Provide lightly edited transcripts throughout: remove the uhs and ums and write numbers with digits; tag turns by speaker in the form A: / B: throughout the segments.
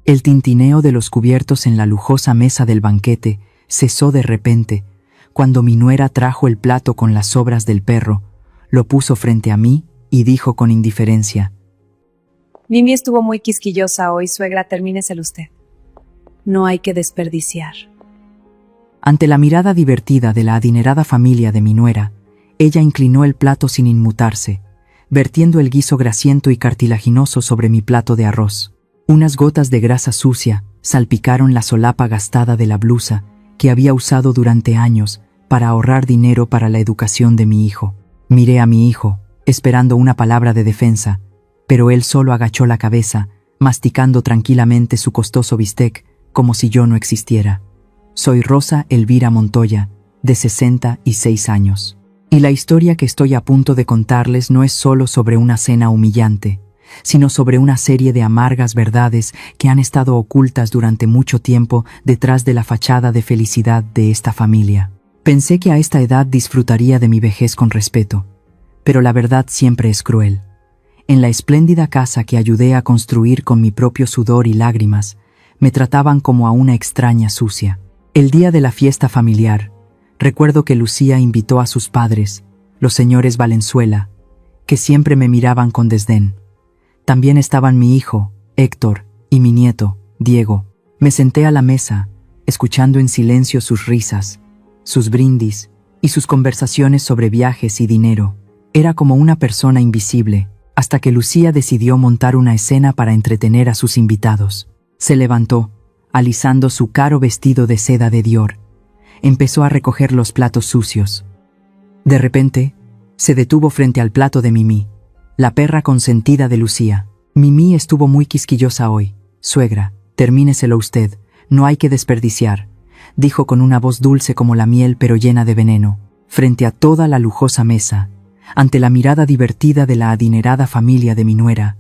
A: El tintineo de los cubiertos en la lujosa mesa del banquete cesó de repente, cuando mi nuera trajo el plato con las sobras del perro, lo puso frente a mí y dijo con indiferencia:
B: Mimi estuvo muy quisquillosa hoy, suegra, termíneselo usted. No hay que desperdiciar.
A: Ante la mirada divertida de la adinerada familia de mi nuera, ella inclinó el plato sin inmutarse, vertiendo el guiso grasiento y cartilaginoso sobre mi plato de arroz. Unas gotas de grasa sucia salpicaron la solapa gastada de la blusa que había usado durante años para ahorrar dinero para la educación de mi hijo. Miré a mi hijo, esperando una palabra de defensa, pero él solo agachó la cabeza, masticando tranquilamente su costoso bistec, como si yo no existiera. Soy Rosa Elvira Montoya, de 66 años. Y la historia que estoy a punto de contarles no es solo sobre una cena humillante, sino sobre una serie de amargas verdades que han estado ocultas durante mucho tiempo detrás de la fachada de felicidad de esta familia. Pensé que a esta edad disfrutaría de mi vejez con respeto, pero la verdad siempre es cruel. En la espléndida casa que ayudé a construir con mi propio sudor y lágrimas, me trataban como a una extraña sucia. El día de la fiesta familiar, recuerdo que Lucía invitó a sus padres, los señores Valenzuela, que siempre me miraban con desdén. También estaban mi hijo, Héctor, y mi nieto, Diego. Me senté a la mesa, escuchando en silencio sus risas, sus brindis y sus conversaciones sobre viajes y dinero. Era como una persona invisible, hasta que Lucía decidió montar una escena para entretener a sus invitados. Se levantó, alisando su caro vestido de seda de Dior. Empezó a recoger los platos sucios. De repente, se detuvo frente al plato de Mimi, la perra consentida de Lucía. Mimi estuvo muy quisquillosa hoy. Suegra, termíneselo usted, no hay que desperdiciar, dijo con una voz dulce como la miel pero llena de veneno, frente a toda la lujosa mesa. Ante la mirada divertida de la adinerada familia de mi nuera,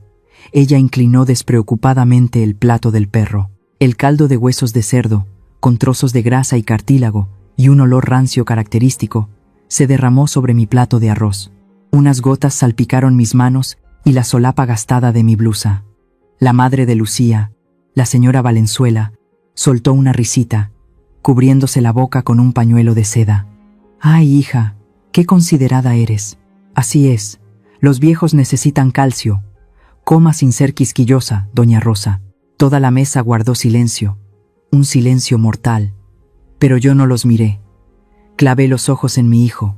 A: ella inclinó despreocupadamente el plato del perro. El caldo de huesos de cerdo, con trozos de grasa y cartílago, y un olor rancio característico, se derramó sobre mi plato de arroz. Unas gotas salpicaron mis manos y la solapa gastada de mi blusa. La madre de Lucía, la señora Valenzuela, soltó una risita, cubriéndose la boca con un pañuelo de seda. «Ay, hija, qué considerada eres. Así es, los viejos necesitan calcio. Coma sin ser quisquillosa, doña Rosa». Toda la mesa guardó silencio, un silencio mortal, pero yo no los miré. Clavé los ojos en mi hijo,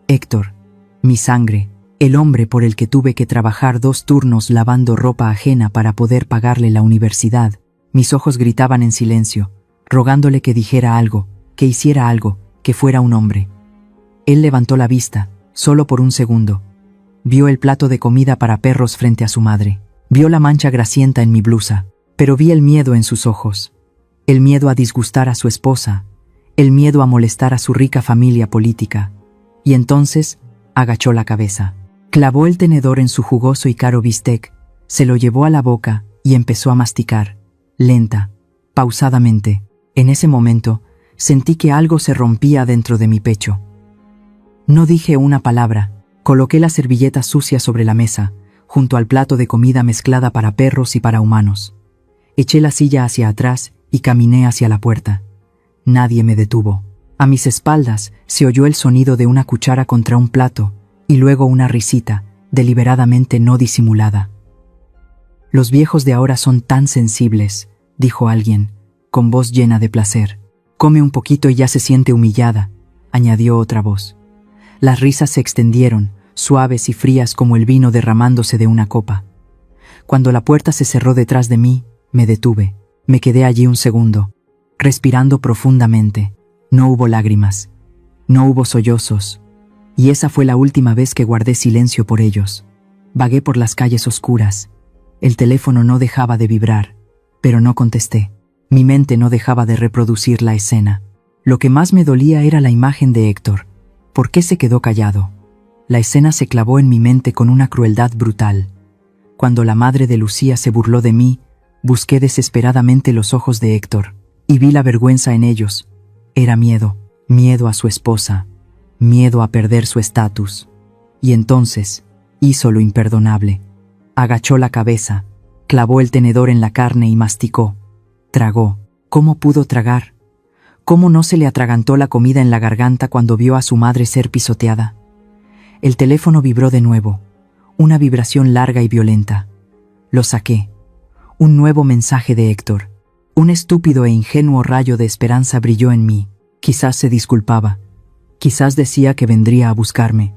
A: Héctor, mi sangre, el hombre por el que tuve que trabajar 2 turnos lavando ropa ajena para poder pagarle la universidad. Mis ojos gritaban en silencio, rogándole que dijera algo, que hiciera algo, que fuera un hombre. Él levantó la vista, solo por un segundo. Vio el plato de comida para perros frente a su madre. Vio la mancha grasienta en mi blusa. Pero vi el miedo en sus ojos, el miedo a disgustar a su esposa, el miedo a molestar a su rica familia política, y entonces agachó la cabeza. Clavó el tenedor en su jugoso y caro bistec, se lo llevó a la boca y empezó a masticar, lenta, pausadamente. En ese momento, sentí que algo se rompía dentro de mi pecho. No dije una palabra, coloqué la servilleta sucia sobre la mesa, junto al plato de comida mezclada para perros y para humanos. Eché la silla hacia atrás y caminé hacia la puerta. Nadie me detuvo. A mis espaldas se oyó el sonido de una cuchara contra un plato y luego una risita, deliberadamente no disimulada. «Los viejos de ahora son tan sensibles», dijo alguien, con voz llena de placer. «Come un poquito y ya se siente humillada», añadió otra voz. Las risas se extendieron, suaves y frías como el vino derramándose de una copa. Cuando la puerta se cerró detrás de mí, me detuve. Me quedé allí un segundo, respirando profundamente. No hubo lágrimas, no hubo sollozos, y esa fue la última vez que guardé silencio por ellos. Vagué por las calles oscuras. El teléfono no dejaba de vibrar, pero no contesté. Mi mente no dejaba de reproducir la escena. Lo que más me dolía era la imagen de Héctor. ¿Por qué se quedó callado? La escena se clavó en mi mente con una crueldad brutal. Cuando la madre de Lucía se burló de mí, busqué desesperadamente los ojos de Héctor, y vi la vergüenza en ellos. Era miedo, miedo a su esposa, miedo a perder su estatus. Y entonces, hizo lo imperdonable. Agachó la cabeza, clavó el tenedor en la carne y masticó, Tragó. ¿Cómo pudo tragar? ¿Cómo no se le atragantó la comida en la garganta cuando vio a su madre ser pisoteada? El teléfono vibró de nuevo, una vibración larga y violenta. Lo saqué. Un nuevo mensaje de Héctor. Un estúpido e ingenuo rayo de esperanza brilló en mí. Quizás se disculpaba. Quizás decía que vendría a buscarme.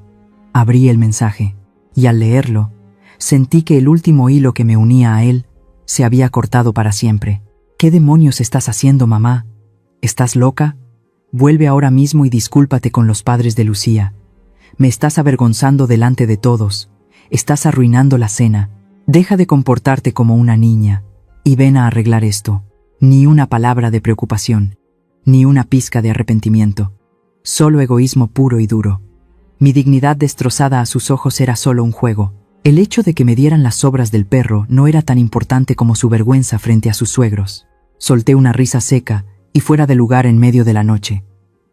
A: Abrí el mensaje, y al leerlo, sentí que el último hilo que me unía a él se había cortado para siempre. ¿Qué demonios estás haciendo, mamá? ¿Estás loca? Vuelve ahora mismo y discúlpate con los padres de Lucía. Me estás avergonzando delante de todos. Estás arruinando la cena. Deja de comportarte como una niña y ven a arreglar esto. Ni una palabra de preocupación, ni una pizca de arrepentimiento. Solo egoísmo puro y duro. Mi dignidad destrozada a sus ojos era solo un juego. El hecho de que me dieran las sobras del perro no era tan importante como su vergüenza frente a sus suegros. Solté una risa seca y fuera de lugar en medio de la noche.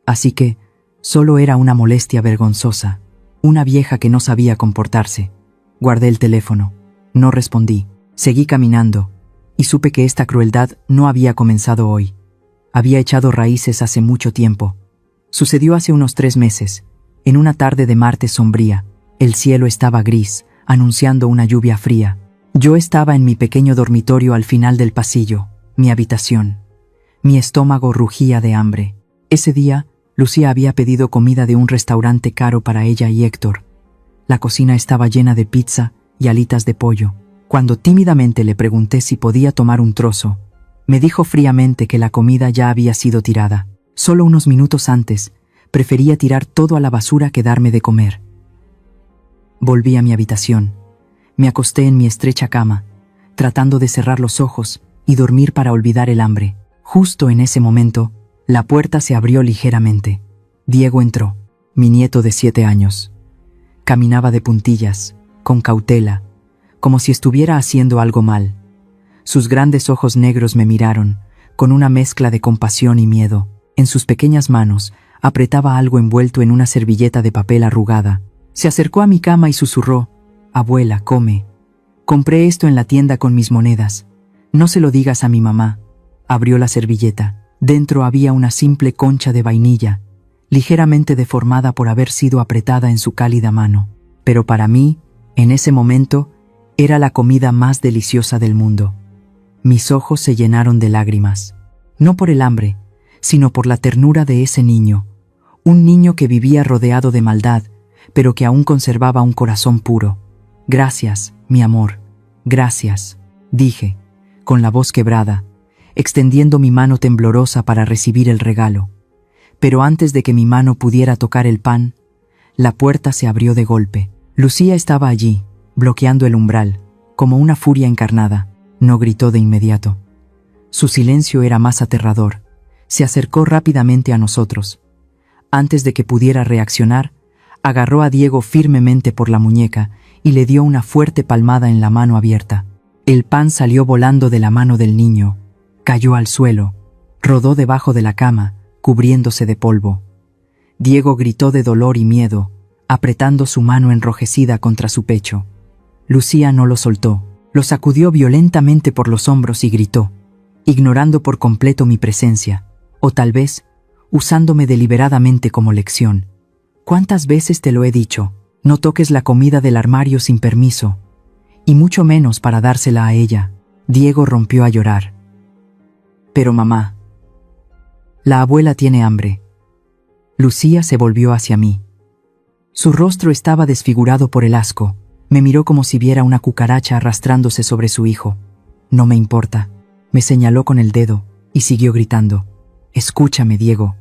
A: Así que solo era una molestia vergonzosa, una vieja que no sabía comportarse. Guardé el teléfono. No respondí. Seguí caminando, y supe que esta crueldad no había comenzado hoy. Había echado raíces hace mucho tiempo. Sucedió hace unos 3 meses, en una tarde de martes sombría. El cielo estaba gris, anunciando una lluvia fría. Yo estaba en mi pequeño dormitorio al final del pasillo, mi habitación. Mi estómago rugía de hambre. Ese día, Lucía había pedido comida de un restaurante caro para ella y Héctor. La cocina estaba llena de pizza y alitas de pollo. Cuando tímidamente le pregunté si podía tomar un trozo, me dijo fríamente que la comida ya había sido tirada. Solo unos minutos antes, prefería tirar todo a la basura que darme de comer. Volví a mi habitación. Me acosté en mi estrecha cama, tratando de cerrar los ojos y dormir para olvidar el hambre. Justo en ese momento, la puerta se abrió ligeramente. Diego entró, mi nieto de 7 años. Caminaba de puntillas, con cautela, como si estuviera haciendo algo mal. Sus grandes ojos negros me miraron, con una mezcla de compasión y miedo. En sus pequeñas manos, apretaba algo envuelto en una servilleta de papel arrugada. Se acercó a mi cama y susurró: «Abuela, come. Compré esto en la tienda con mis monedas. No se lo digas a mi mamá». Abrió la servilleta. Dentro había una simple concha de vainilla, ligeramente deformada por haber sido apretada en su cálida mano. Pero para mí, en ese momento, era la comida más deliciosa del mundo. Mis ojos se llenaron de lágrimas. No por el hambre, sino por la ternura de ese niño. Un niño que vivía rodeado de maldad, pero que aún conservaba un corazón puro. «Gracias, mi amor, gracias», dije, con la voz quebrada, extendiendo mi mano temblorosa para recibir el regalo. Pero antes de que mi mano pudiera tocar el pan, la puerta se abrió de golpe. Lucía estaba allí, bloqueando el umbral, como una furia encarnada. No gritó de inmediato. Su silencio era más aterrador. Se acercó rápidamente a nosotros. Antes de que pudiera reaccionar, agarró a Diego firmemente por la muñeca y le dio una fuerte palmada en la mano abierta. El pan salió volando de la mano del niño, cayó al suelo, rodó debajo de la cama, cubriéndose de polvo. Diego gritó de dolor y miedo, apretando su mano enrojecida contra su pecho. Lucía no lo soltó, lo sacudió violentamente por los hombros y gritó, ignorando por completo mi presencia, o tal vez, usándome deliberadamente como lección. «¿Cuántas veces te lo he dicho? No toques la comida del armario sin permiso, y mucho menos para dársela a ella». Diego rompió a llorar. «Pero mamá, la abuela tiene hambre». Lucía se volvió hacia mí. Su rostro estaba desfigurado por el asco. Me miró como si viera una cucaracha arrastrándose sobre su hijo. «No me importa», me señaló con el dedo y siguió gritando. «Escúchame, Diego,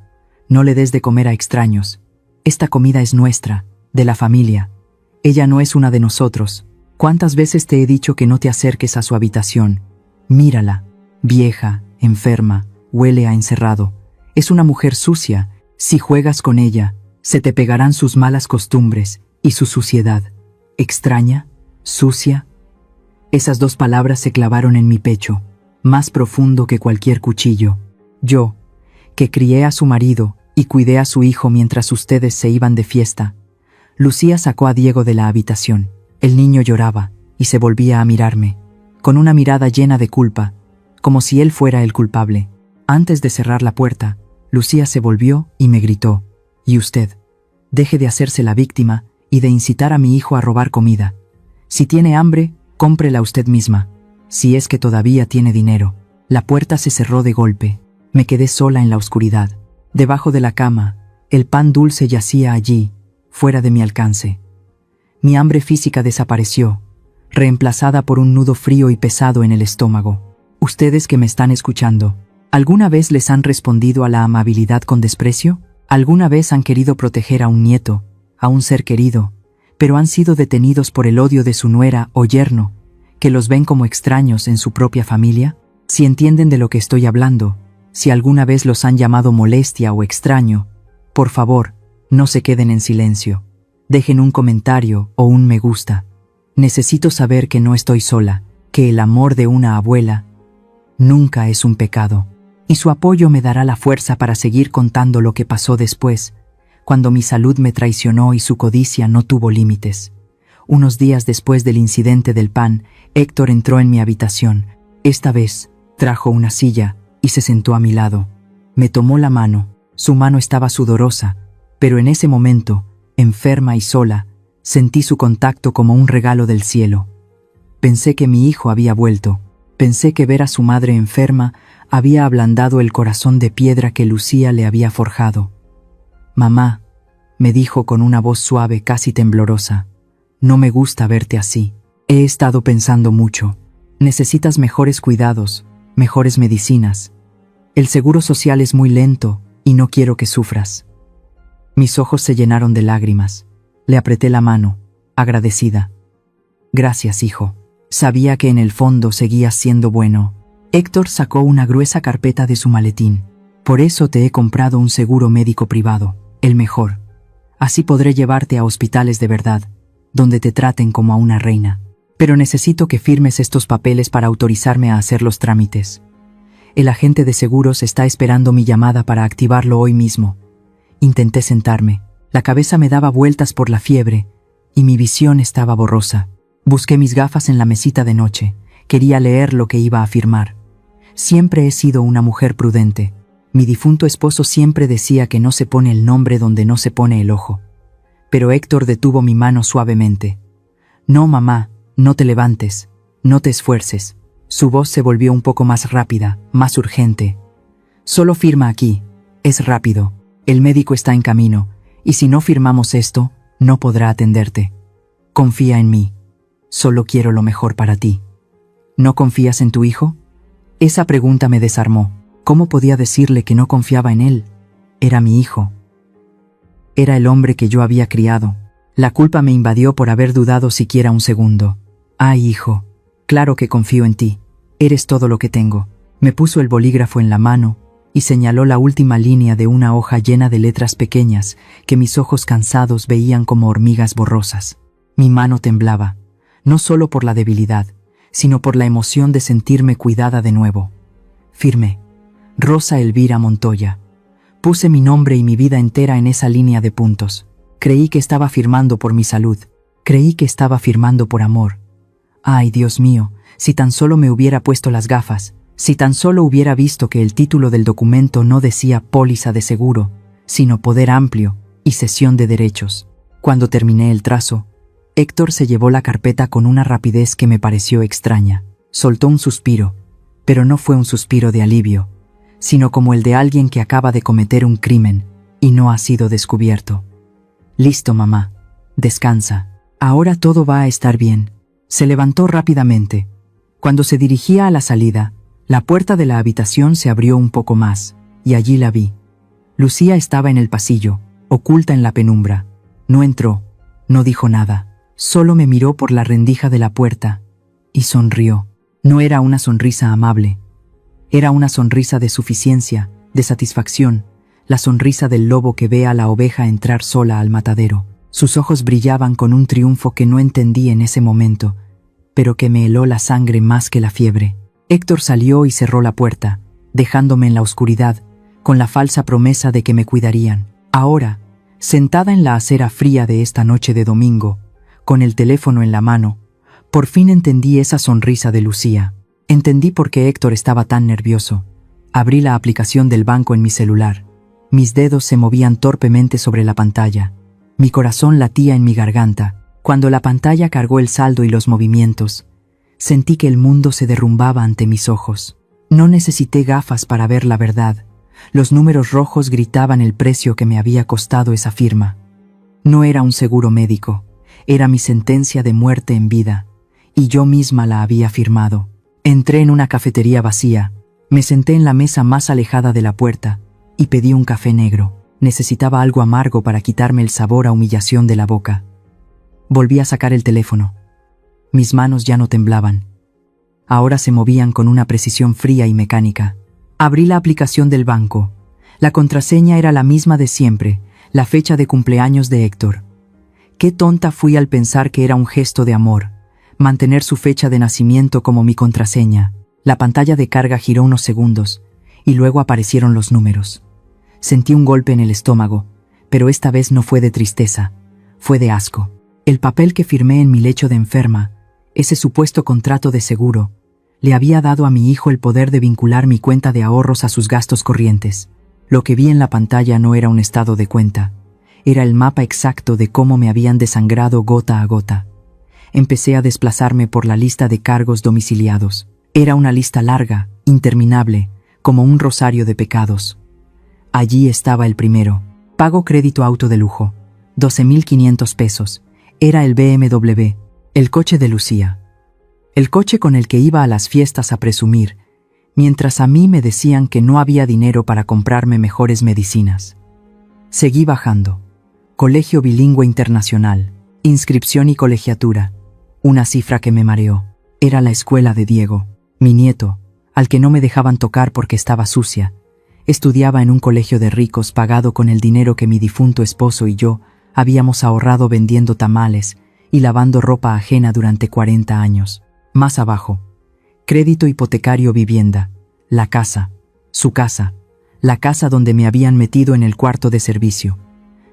A: no le des de comer a extraños. Esta comida es nuestra, de la familia. Ella no es una de nosotros. ¿Cuántas veces te he dicho que no te acerques a su habitación? Mírala, vieja, enferma, huele a encerrado. Es una mujer sucia. Si juegas con ella, se te pegarán sus malas costumbres y su suciedad. ¿Extraña? ¿Sucia?». Esas 2 palabras se clavaron en mi pecho, más profundo que cualquier cuchillo. Yo, que crié a su marido y cuidé a su hijo mientras ustedes se iban de fiesta. Lucía sacó a Diego de la habitación. El niño lloraba y se volvía a mirarme, con una mirada llena de culpa, como si él fuera el culpable. Antes de cerrar la puerta, Lucía se volvió y me gritó: «¿Y usted? Deje de hacerse la víctima y de incitar a mi hijo a robar comida. Si tiene hambre, cómprela usted misma, si es que todavía tiene dinero». La puerta se cerró de golpe. Me quedé sola en la oscuridad. Debajo de la cama, el pan dulce yacía allí, fuera de mi alcance. Mi hambre física desapareció, reemplazada por un nudo frío y pesado en el estómago. Ustedes que me están escuchando, ¿alguna vez les han respondido a la amabilidad con desprecio? ¿Alguna vez han querido proteger a un nieto, a un ser querido, pero han sido detenidos por el odio de su nuera o yerno, que los ven como extraños en su propia familia? Si entienden de lo que estoy hablando, si alguna vez los han llamado molestia o extraño, por favor, no se queden en silencio. Dejen un comentario o un me gusta. Necesito saber que no estoy sola, que el amor de una abuela nunca es un pecado. Y su apoyo me dará la fuerza para seguir contando lo que pasó después, cuando mi salud me traicionó y su codicia no tuvo límites. Unos días después del incidente del pan, Héctor entró en mi habitación. Esta vez, trajo una silla y se sentó a mi lado. Me tomó la mano. Su mano estaba sudorosa, pero en ese momento, enferma y sola, sentí su contacto como un regalo del cielo. Pensé que mi hijo había vuelto. Pensé que ver a su madre enferma había ablandado el corazón de piedra que Lucía le había forjado. «Mamá», me dijo con una voz suave, casi temblorosa, «no me gusta verte así. He estado pensando mucho. Necesitas mejores cuidados, mejores medicinas. El seguro social es muy lento y no quiero que sufras». Mis ojos se llenaron de lágrimas. Le apreté la mano, agradecida. «Gracias, hijo. Sabía que en el fondo seguías siendo bueno». Héctor sacó una gruesa carpeta de su maletín. «Por eso te he comprado un seguro médico privado, el mejor. Así podré llevarte a hospitales de verdad, donde te traten como a una reina. Pero necesito que firmes estos papeles para autorizarme a hacer los trámites. El agente de seguros está esperando mi llamada para activarlo hoy mismo». Intenté sentarme. La cabeza me daba vueltas por la fiebre y mi visión estaba borrosa. Busqué mis gafas en la mesita de noche. Quería leer lo que iba a firmar. Siempre he sido una mujer prudente. Mi difunto esposo siempre decía que no se pone el nombre donde no se pone el ojo. Pero Héctor detuvo mi mano suavemente. «No, mamá, no te levantes, no te esfuerces». Su voz se volvió un poco más rápida, más urgente. «Solo firma aquí. Es rápido. El médico está en camino, y si no firmamos esto, no podrá atenderte. Confía en mí. Solo quiero lo mejor para ti». «¿No confías en tu hijo?». Esa pregunta me desarmó. ¿Cómo podía decirle que no confiaba en él? Era mi hijo. Era el hombre que yo había criado. La culpa me invadió por haber dudado siquiera un segundo. «Ay, hijo, claro que confío en ti. Eres todo lo que tengo». Me puso el bolígrafo en la mano y señaló la última línea de una hoja llena de letras pequeñas que mis ojos cansados veían como hormigas borrosas. Mi mano temblaba, no solo por la debilidad, sino por la emoción de sentirme cuidada de nuevo. Firmé: Rosa Elvira Montoya. Puse mi nombre y mi vida entera en esa línea de puntos. Creí que estaba firmando por mi salud. Creí que estaba firmando por amor. Ay, Dios mío, si tan solo me hubiera puesto las gafas, si tan solo hubiera visto que el título del documento no decía póliza de seguro, sino poder amplio y cesión de derechos. Cuando terminé el trazo, Héctor se llevó la carpeta con una rapidez que me pareció extraña. Soltó un suspiro, pero no fue un suspiro de alivio, sino como el de alguien que acaba de cometer un crimen y no ha sido descubierto. «Listo, mamá. Descansa. Ahora todo va a estar bien». Se levantó rápidamente. Cuando se dirigía a la salida, la puerta de la habitación se abrió un poco más, y allí la vi. Lucía estaba en el pasillo, oculta en la penumbra. No entró, no dijo nada, solo me miró por la rendija de la puerta, y sonrió. No era una sonrisa amable. Era una sonrisa de suficiencia, de satisfacción, la sonrisa del lobo que ve a la oveja entrar sola al matadero. Sus ojos brillaban con un triunfo que no entendí en ese momento, pero que me heló la sangre más que la fiebre. Héctor salió y cerró la puerta, dejándome en la oscuridad, con la falsa promesa de que me cuidarían. Ahora, sentada en la acera fría de esta noche de domingo, con el teléfono en la mano, por fin entendí esa sonrisa de Lucía. Entendí por qué Héctor estaba tan nervioso. Abrí la aplicación del banco en mi celular. Mis dedos se movían torpemente sobre la pantalla. Mi corazón latía en mi garganta. Cuando la pantalla cargó el saldo y los movimientos, sentí que el mundo se derrumbaba ante mis ojos. No necesité gafas para ver la verdad. Los números rojos gritaban el precio que me había costado esa firma. No era un seguro médico, era mi sentencia de muerte en vida, y yo misma la había firmado. Entré en una cafetería vacía, me senté en la mesa más alejada de la puerta y pedí un café negro. Necesitaba algo amargo para quitarme el sabor a humillación de la boca. Volví a sacar el teléfono. Mis manos ya no temblaban. Ahora se movían con una precisión fría y mecánica. Abrí la aplicación del banco. La contraseña era la misma de siempre, la fecha de cumpleaños de Héctor. Qué tonta fui al pensar que era un gesto de amor, mantener su fecha de nacimiento como mi contraseña. La pantalla de carga giró unos segundos, y luego aparecieron los números. Sentí un golpe en el estómago, pero esta vez no fue de tristeza, fue de asco. El papel que firmé en mi lecho de enferma, ese supuesto contrato de seguro, le había dado a mi hijo el poder de vincular mi cuenta de ahorros a sus gastos corrientes. Lo que vi en la pantalla no era un estado de cuenta, era el mapa exacto de cómo me habían desangrado gota a gota. Empecé a desplazarme por la lista de cargos domiciliados. Era una lista larga, interminable, como un rosario de pecados. Allí estaba el primero. Pago crédito auto de lujo. 12.500 pesos. Era el BMW, el coche de Lucía. El coche con el que iba a las fiestas a presumir, mientras a mí me decían que no había dinero para comprarme mejores medicinas. Seguí bajando. Colegio bilingüe internacional. Inscripción y colegiatura. Una cifra que me mareó. Era la escuela de Diego, mi nieto, al que no me dejaban tocar porque estaba sucia. Estudiaba en un colegio de ricos pagado con el dinero que mi difunto esposo y yo habíamos ahorrado vendiendo tamales y lavando ropa ajena durante 40 años. Más abajo, crédito hipotecario vivienda, la casa, su casa, la casa donde me habían metido en el cuarto de servicio.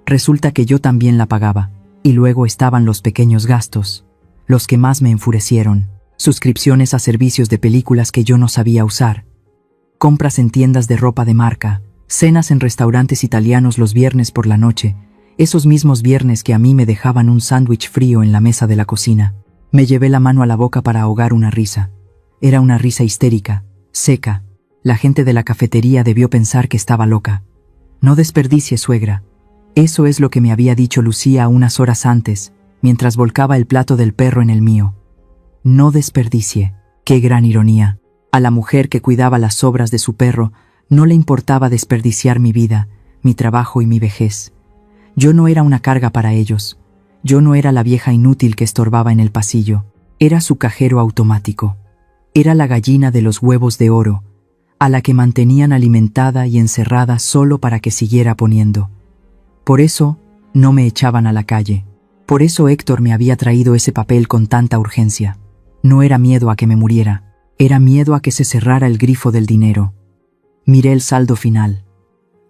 A: Resulta que yo también la pagaba, y luego estaban los pequeños gastos, los que más me enfurecieron, suscripciones a servicios de películas que yo no sabía usar, compras en tiendas de ropa de marca, cenas en restaurantes italianos los viernes por la noche, esos mismos viernes que a mí me dejaban un sándwich frío en la mesa de la cocina. Me llevé la mano a la boca para ahogar una risa. Era una risa histérica, seca. La gente de la cafetería debió pensar que estaba loca. No desperdicie, suegra. Eso es lo que me había dicho Lucía unas horas antes, mientras volcaba el plato del perro en el mío. No desperdicie. Qué gran ironía. A la mujer que cuidaba las sobras de su perro no le importaba desperdiciar mi vida, mi trabajo y mi vejez. Yo no era una carga para ellos. Yo no era la vieja inútil que estorbaba en el pasillo. Era su cajero automático. Era la gallina de los huevos de oro, a la que mantenían alimentada y encerrada solo para que siguiera poniendo. Por eso no me echaban a la calle. Por eso Héctor me había traído ese papel con tanta urgencia. No era miedo a que me muriera. Era miedo a que se cerrara el grifo del dinero. Miré el saldo final.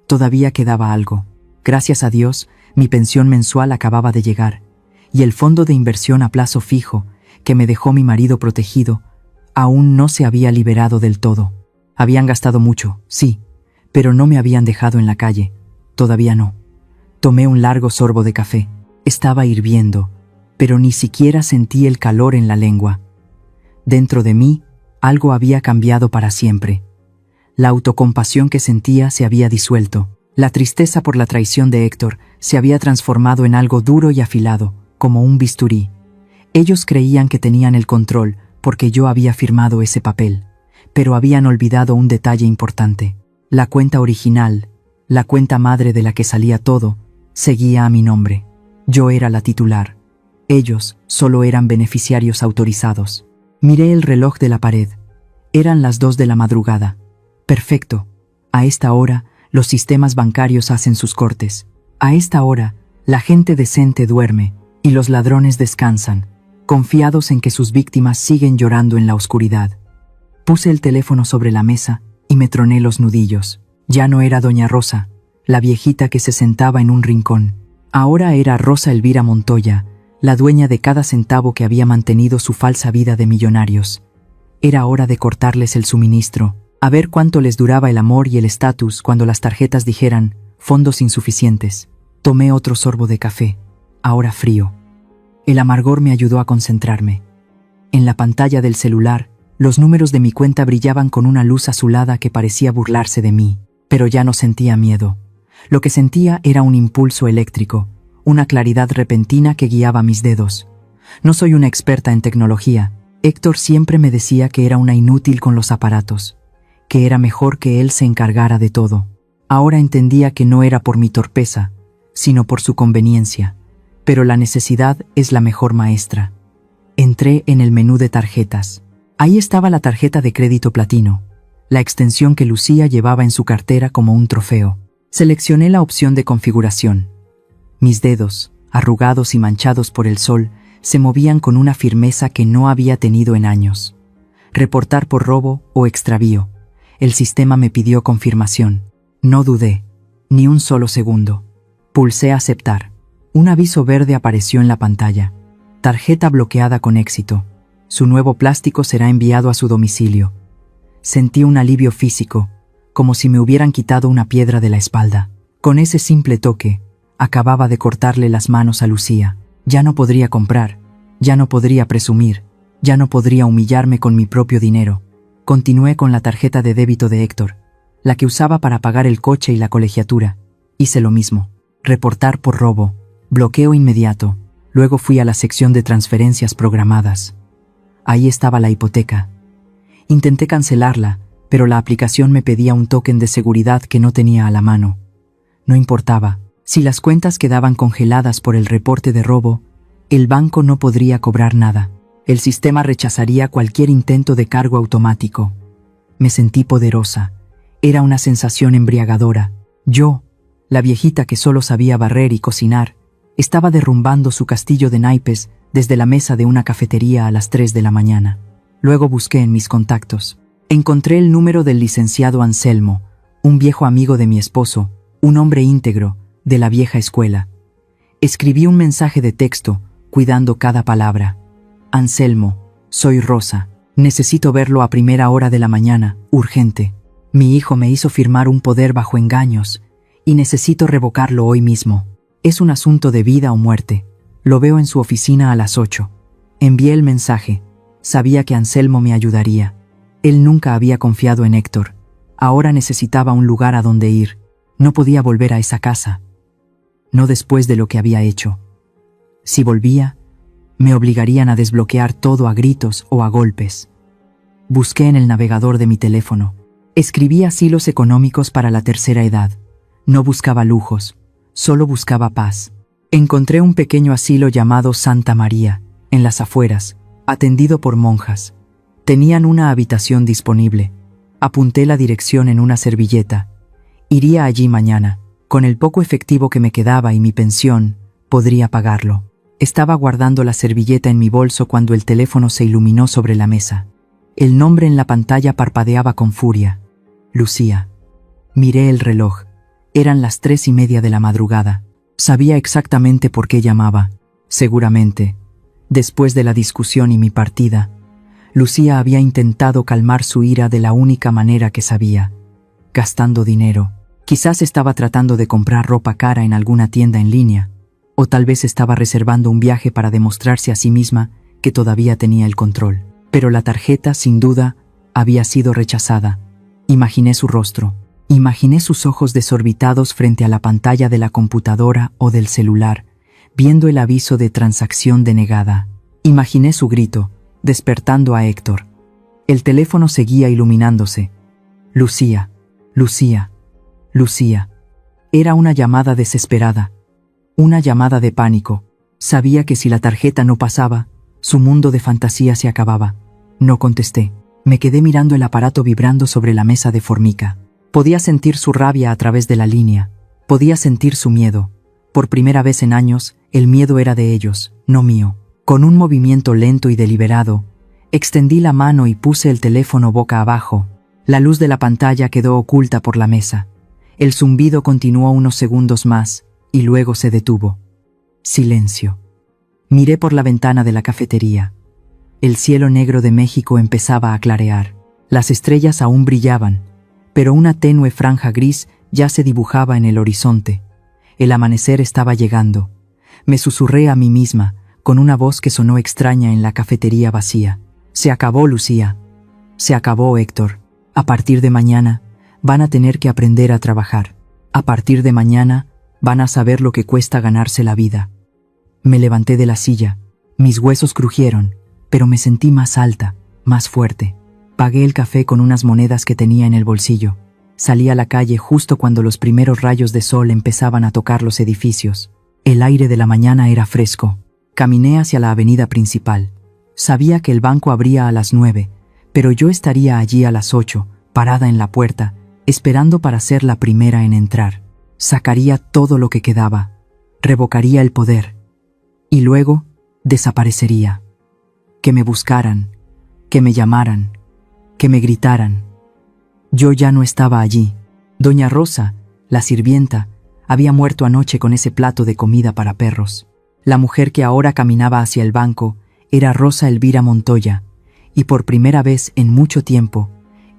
A: Todavía quedaba algo. Gracias a Dios, mi pensión mensual acababa de llegar, y el fondo de inversión a plazo fijo, que me dejó mi marido protegido, aún no se había liberado del todo. Habían gastado mucho, sí, pero no me habían dejado en la calle. Todavía no. Tomé un largo sorbo de café. Estaba hirviendo, pero ni siquiera sentí el calor en la lengua. Dentro de mí, algo había cambiado para siempre. La autocompasión que sentía se había disuelto. La tristeza por la traición de Héctor se había transformado en algo duro y afilado, como un bisturí. Ellos creían que tenían el control porque yo había firmado ese papel, pero habían olvidado un detalle importante. La cuenta original, la cuenta madre de la que salía todo, seguía a mi nombre. Yo era la titular. Ellos solo eran beneficiarios autorizados. Miré el reloj de la pared. Eran las 2 de la madrugada. Perfecto. A esta hora, los sistemas bancarios hacen sus cortes. A esta hora, la gente decente duerme y los ladrones descansan, confiados en que sus víctimas siguen llorando en la oscuridad. Puse el teléfono sobre la mesa y me troné los nudillos. Ya no era Doña Rosa, la viejita que se sentaba en un rincón. Ahora era Rosa Elvira Montoya, la dueña de cada centavo que había mantenido su falsa vida de millonarios. Era hora de cortarles el suministro, a ver cuánto les duraba el amor y el estatus cuando las tarjetas dijeran fondos insuficientes. Tomé otro sorbo de café, ahora frío. El amargor me ayudó a concentrarme. En la pantalla del celular, los números de mi cuenta brillaban con una luz azulada que parecía burlarse de mí, pero ya no sentía miedo. Lo que sentía era un impulso eléctrico, una claridad repentina que guiaba mis dedos. No soy una experta en tecnología. Héctor siempre me decía que era una inútil con los aparatos, que era mejor que él se encargara de todo. Ahora entendía que no era por mi torpeza, sino por su conveniencia, pero la necesidad es la mejor maestra. Entré en el menú de tarjetas. Ahí estaba la tarjeta de crédito platino, la extensión que Lucía llevaba en su cartera como un trofeo. Seleccioné la opción de configuración. Mis dedos, arrugados y manchados por el sol, se movían con una firmeza que no había tenido en años. Reportar por robo o extravío. El sistema me pidió confirmación. No dudé, ni un solo segundo. Pulsé aceptar. Un aviso verde apareció en la pantalla. Tarjeta bloqueada con éxito. Su nuevo plástico será enviado a su domicilio. Sentí un alivio físico, como si me hubieran quitado una piedra de la espalda. Con ese simple toque, acababa de cortarle las manos a Lucía. Ya no podría comprar, ya no podría presumir, ya no podría humillarme con mi propio dinero. Continué con la tarjeta de débito de Héctor, la que usaba para pagar el coche y la colegiatura. Hice lo mismo. Reportar por robo. Bloqueo inmediato. Luego fui a la sección de transferencias programadas. Ahí estaba la hipoteca. Intenté cancelarla, pero la aplicación me pedía un token de seguridad que no tenía a la mano. No importaba. Si las cuentas quedaban congeladas por el reporte de robo, el banco no podría cobrar nada. El sistema rechazaría cualquier intento de cargo automático. Me sentí poderosa. Era una sensación embriagadora. Yo, la viejita que solo sabía barrer y cocinar, estaba derrumbando su castillo de naipes desde la mesa de una cafetería a las 3 de la mañana. Luego busqué en mis contactos. Encontré el número del licenciado Anselmo, un viejo amigo de mi esposo, un hombre íntegro, de la vieja escuela. Escribí un mensaje de texto, cuidando cada palabra. Anselmo, soy Rosa. Necesito verlo a primera hora de la mañana, urgente. Mi hijo me hizo firmar un poder bajo engaños, y necesito revocarlo hoy mismo. Es un asunto de vida o muerte. Lo veo en su oficina a las 8. Envié el mensaje. Sabía que Anselmo me ayudaría. Él nunca había confiado en Héctor. Ahora necesitaba un lugar a donde ir. No podía volver a esa casa. No después de lo que había hecho. Si volvía, me obligarían a desbloquear todo a gritos o a golpes. Busqué en el navegador de mi teléfono. Escribí asilos económicos para la tercera edad. No buscaba lujos, solo buscaba paz. Encontré un pequeño asilo llamado Santa María, en las afueras, atendido por monjas. Tenían una habitación disponible. Apunté la dirección en una servilleta. Iría allí mañana. Con el poco efectivo que me quedaba y mi pensión, podría pagarlo. Estaba guardando la servilleta en mi bolso cuando el teléfono se iluminó sobre la mesa. El nombre en la pantalla parpadeaba con furia. Lucía. Miré el reloj. Eran las 3:30 de la madrugada. Sabía exactamente por qué llamaba. Seguramente, después de la discusión y mi partida, Lucía había intentado calmar su ira de la única manera que sabía, gastando dinero. Quizás estaba tratando de comprar ropa cara en alguna tienda en línea, o tal vez estaba reservando un viaje para demostrarse a sí misma que todavía tenía el control. Pero la tarjeta, sin duda, había sido rechazada. Imaginé su rostro. Imaginé sus ojos desorbitados frente a la pantalla de la computadora o del celular, viendo el aviso de transacción denegada. Imaginé su grito, despertando a Héctor. El teléfono seguía iluminándose. Lucía, Lucía, Lucía. Era una llamada desesperada. Una llamada de pánico. Sabía que si la tarjeta no pasaba, su mundo de fantasía se acababa. No contesté. Me quedé mirando el aparato vibrando sobre la mesa de formica. Podía sentir su rabia a través de la línea. Podía sentir su miedo. Por primera vez en años, el miedo era de ellos, no mío. Con un movimiento lento y deliberado, extendí la mano y puse el teléfono boca abajo. La luz de la pantalla quedó oculta por la mesa. El zumbido continuó unos segundos más, y luego se detuvo. Silencio. Miré por la ventana de la cafetería. El cielo negro de México empezaba a clarear. Las estrellas aún brillaban, pero una tenue franja gris ya se dibujaba en el horizonte. El amanecer estaba llegando. Me susurré a mí misma, con una voz que sonó extraña en la cafetería vacía. Se acabó, Lucía. Se acabó, Héctor. A partir de mañana, van a tener que aprender a trabajar. A partir de mañana, van a saber lo que cuesta ganarse la vida. Me levanté de la silla. Mis huesos crujieron, pero me sentí más alta, más fuerte. Pagué el café con unas monedas que tenía en el bolsillo. Salí a la calle justo cuando los primeros rayos de sol empezaban a tocar los edificios. El aire de la mañana era fresco. Caminé hacia la avenida principal. Sabía que el banco abría a las 9, pero yo estaría allí a las 8, parada en la puerta, esperando para ser la primera en entrar. Sacaría todo lo que quedaba, revocaría el poder, y luego desaparecería. Que me buscaran, que me llamaran, que me gritaran. Yo ya no estaba allí. Doña Rosa, la sirvienta, había muerto anoche con ese plato de comida para perros. La mujer que ahora caminaba hacia el banco era Rosa Elvira Montoya, y por primera vez en mucho tiempo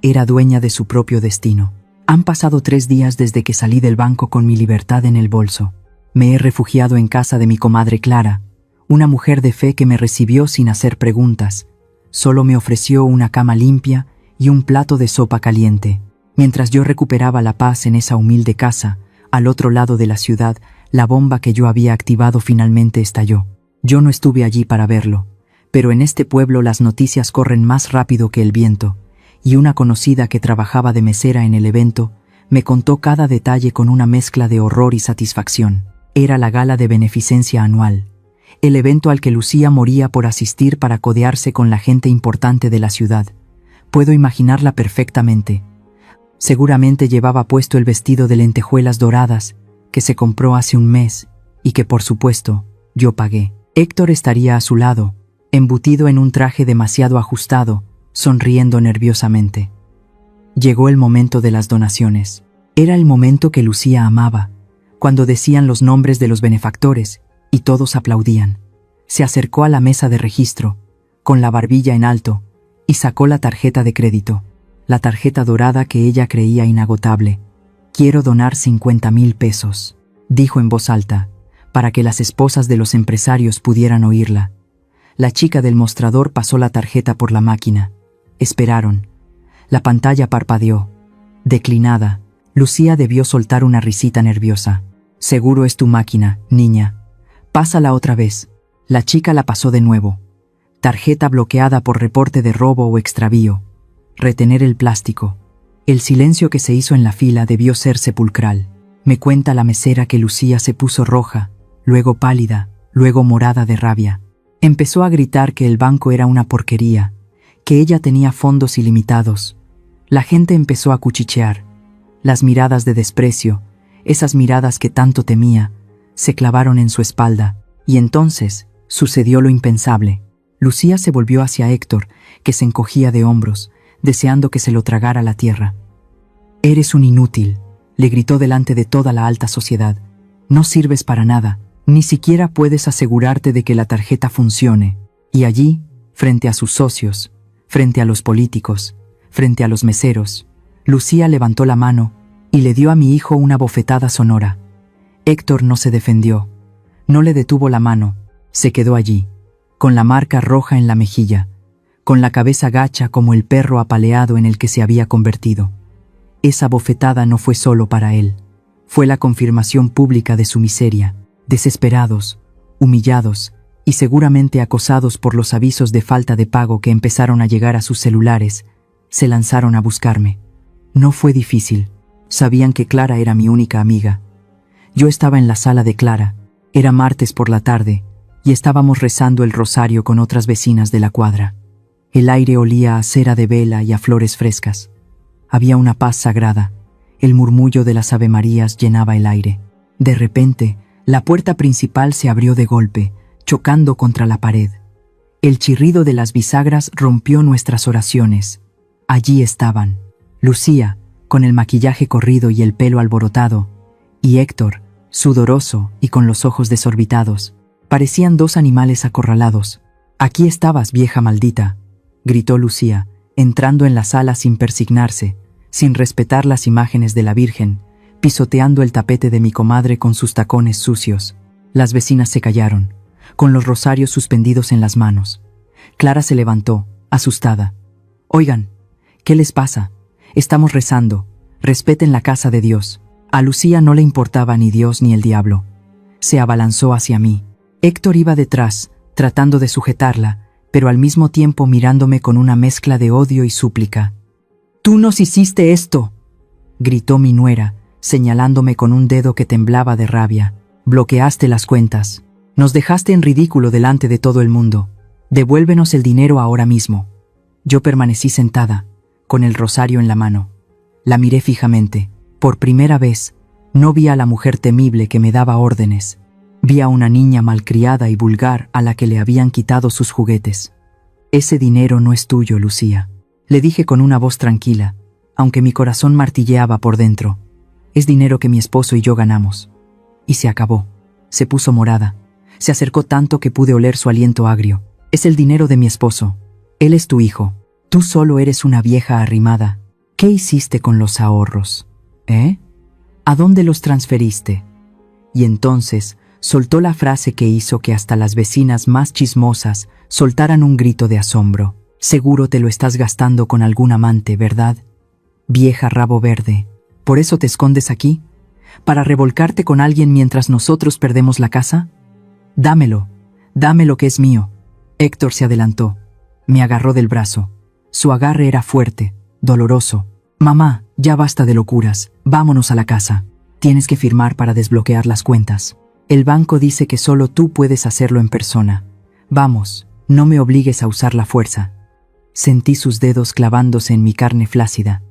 A: era dueña de su propio destino. Han pasado 3 días desde que salí del banco con mi libertad en el bolso. Me he refugiado en casa de mi comadre Clara, una mujer de fe que me recibió sin hacer preguntas. Solo me ofreció una cama limpia y un plato de sopa caliente. Mientras yo recuperaba la paz en esa humilde casa, al otro lado de la ciudad, la bomba que yo había activado finalmente estalló. Yo no estuve allí para verlo, pero en este pueblo las noticias corren más rápido que el viento, y una conocida que trabajaba de mesera en el evento me contó cada detalle con una mezcla de horror y satisfacción. Era la gala de beneficencia anual, el evento al que Lucía moría por asistir para codearse con la gente importante de la ciudad. Puedo imaginarla perfectamente. Seguramente llevaba puesto el vestido de lentejuelas doradas que se compró hace un mes y que, por supuesto, yo pagué. Héctor estaría a su lado, embutido en un traje demasiado ajustado, sonriendo nerviosamente. Llegó el momento de las donaciones. Era el momento que Lucía amaba, cuando decían los nombres de los benefactores y todos aplaudían. Se acercó a la mesa de registro, con la barbilla en alto, y sacó la tarjeta de crédito, la tarjeta dorada que ella creía inagotable. «Quiero donar 50,000 pesos», dijo en voz alta, para que las esposas de los empresarios pudieran oírla. La chica del mostrador pasó la tarjeta por la máquina. Esperaron. La pantalla parpadeó. Declinada, Lucía debió soltar una risita nerviosa. «Seguro es tu máquina, niña. Pásala otra vez». La chica la pasó de nuevo. Tarjeta bloqueada por reporte de robo o extravío. Retener el plástico. El silencio que se hizo en la fila debió ser sepulcral. Me cuenta la mesera que Lucía se puso roja, luego pálida, luego morada de rabia. Empezó a gritar que el banco era una porquería, que ella tenía fondos ilimitados. La gente empezó a cuchichear. Las miradas de desprecio, esas miradas que tanto temía, se clavaron en su espalda, y entonces sucedió lo impensable. Lucía se volvió hacia Héctor, que se encogía de hombros, deseando que se lo tragara la tierra. «Eres un inútil», le gritó delante de toda la alta sociedad. «No sirves para nada, ni siquiera puedes asegurarte de que la tarjeta funcione». Y allí, frente a sus socios, frente a los políticos, frente a los meseros, Lucía levantó la mano y le dio a mi hijo una bofetada sonora. Héctor no se defendió, no le detuvo la mano, se quedó allí, con la marca roja en la mejilla, con la cabeza gacha como el perro apaleado en el que se había convertido. Esa bofetada no fue solo para él, fue la confirmación pública de su miseria. Desesperados, humillados y seguramente acosados por los avisos de falta de pago que empezaron a llegar a sus celulares, se lanzaron a buscarme. No fue difícil, sabían que Clara era mi única amiga. Yo estaba en la sala de Clara, era martes por la tarde, y estábamos rezando el rosario con otras vecinas de la cuadra. El aire olía a cera de vela y a flores frescas. Había una paz sagrada, el murmullo de las avemarías llenaba el aire. De repente, la puerta principal se abrió de golpe, chocando contra la pared. El chirrido de las bisagras rompió nuestras oraciones. Allí estaban, Lucía, con el maquillaje corrido y el pelo alborotado, y Héctor, sudoroso y con los ojos desorbitados. Parecían 2 animales acorralados. Aquí estabas, vieja maldita, gritó Lucía, entrando en la sala sin persignarse, sin respetar las imágenes de la Virgen, pisoteando el tapete de mi comadre con sus tacones sucios. Las vecinas se callaron, con los rosarios suspendidos en las manos. Clara se levantó, asustada. Oigan, ¿qué les pasa? Estamos rezando. Respeten la casa de Dios. A Lucía no le importaba ni Dios ni el diablo. Se abalanzó hacia mí. Héctor iba detrás, tratando de sujetarla, pero al mismo tiempo mirándome con una mezcla de odio y súplica. «¡Tú nos hiciste esto!», gritó mi nuera, señalándome con un dedo que temblaba de rabia. «Bloqueaste las cuentas. Nos dejaste en ridículo delante de todo el mundo. Devuélvenos el dinero ahora mismo». Yo permanecí sentada, con el rosario en la mano. La miré fijamente. Por primera vez, no vi a la mujer temible que me daba órdenes. Vi a una niña malcriada y vulgar a la que le habían quitado sus juguetes. «Ese dinero no es tuyo, Lucía», le dije con una voz tranquila, aunque mi corazón martilleaba por dentro. «Es dinero que mi esposo y yo ganamos». Y se acabó. Se puso morada. Se acercó tanto que pude oler su aliento agrio. «Es el dinero de mi esposo. Él es tu hijo. Tú solo eres una vieja arrimada. ¿Qué hiciste con los ahorros? ¿A dónde los transferiste?». Y entonces soltó la frase que hizo que hasta las vecinas más chismosas soltaran un grito de asombro. «Seguro te lo estás gastando con algún amante, ¿verdad? Vieja rabo verde. ¿Por eso te escondes aquí? ¿Para revolcarte con alguien mientras nosotros perdemos la casa? Dámelo que es mío». Héctor se adelantó. Me agarró del brazo. Su agarre era fuerte, doloroso. «Mamá, ya basta de locuras. Vámonos a la casa. Tienes que firmar para desbloquear las cuentas. El banco dice que solo tú puedes hacerlo en persona. Vamos, no me obligues a usar la fuerza». Sentí sus dedos clavándose en mi carne flácida.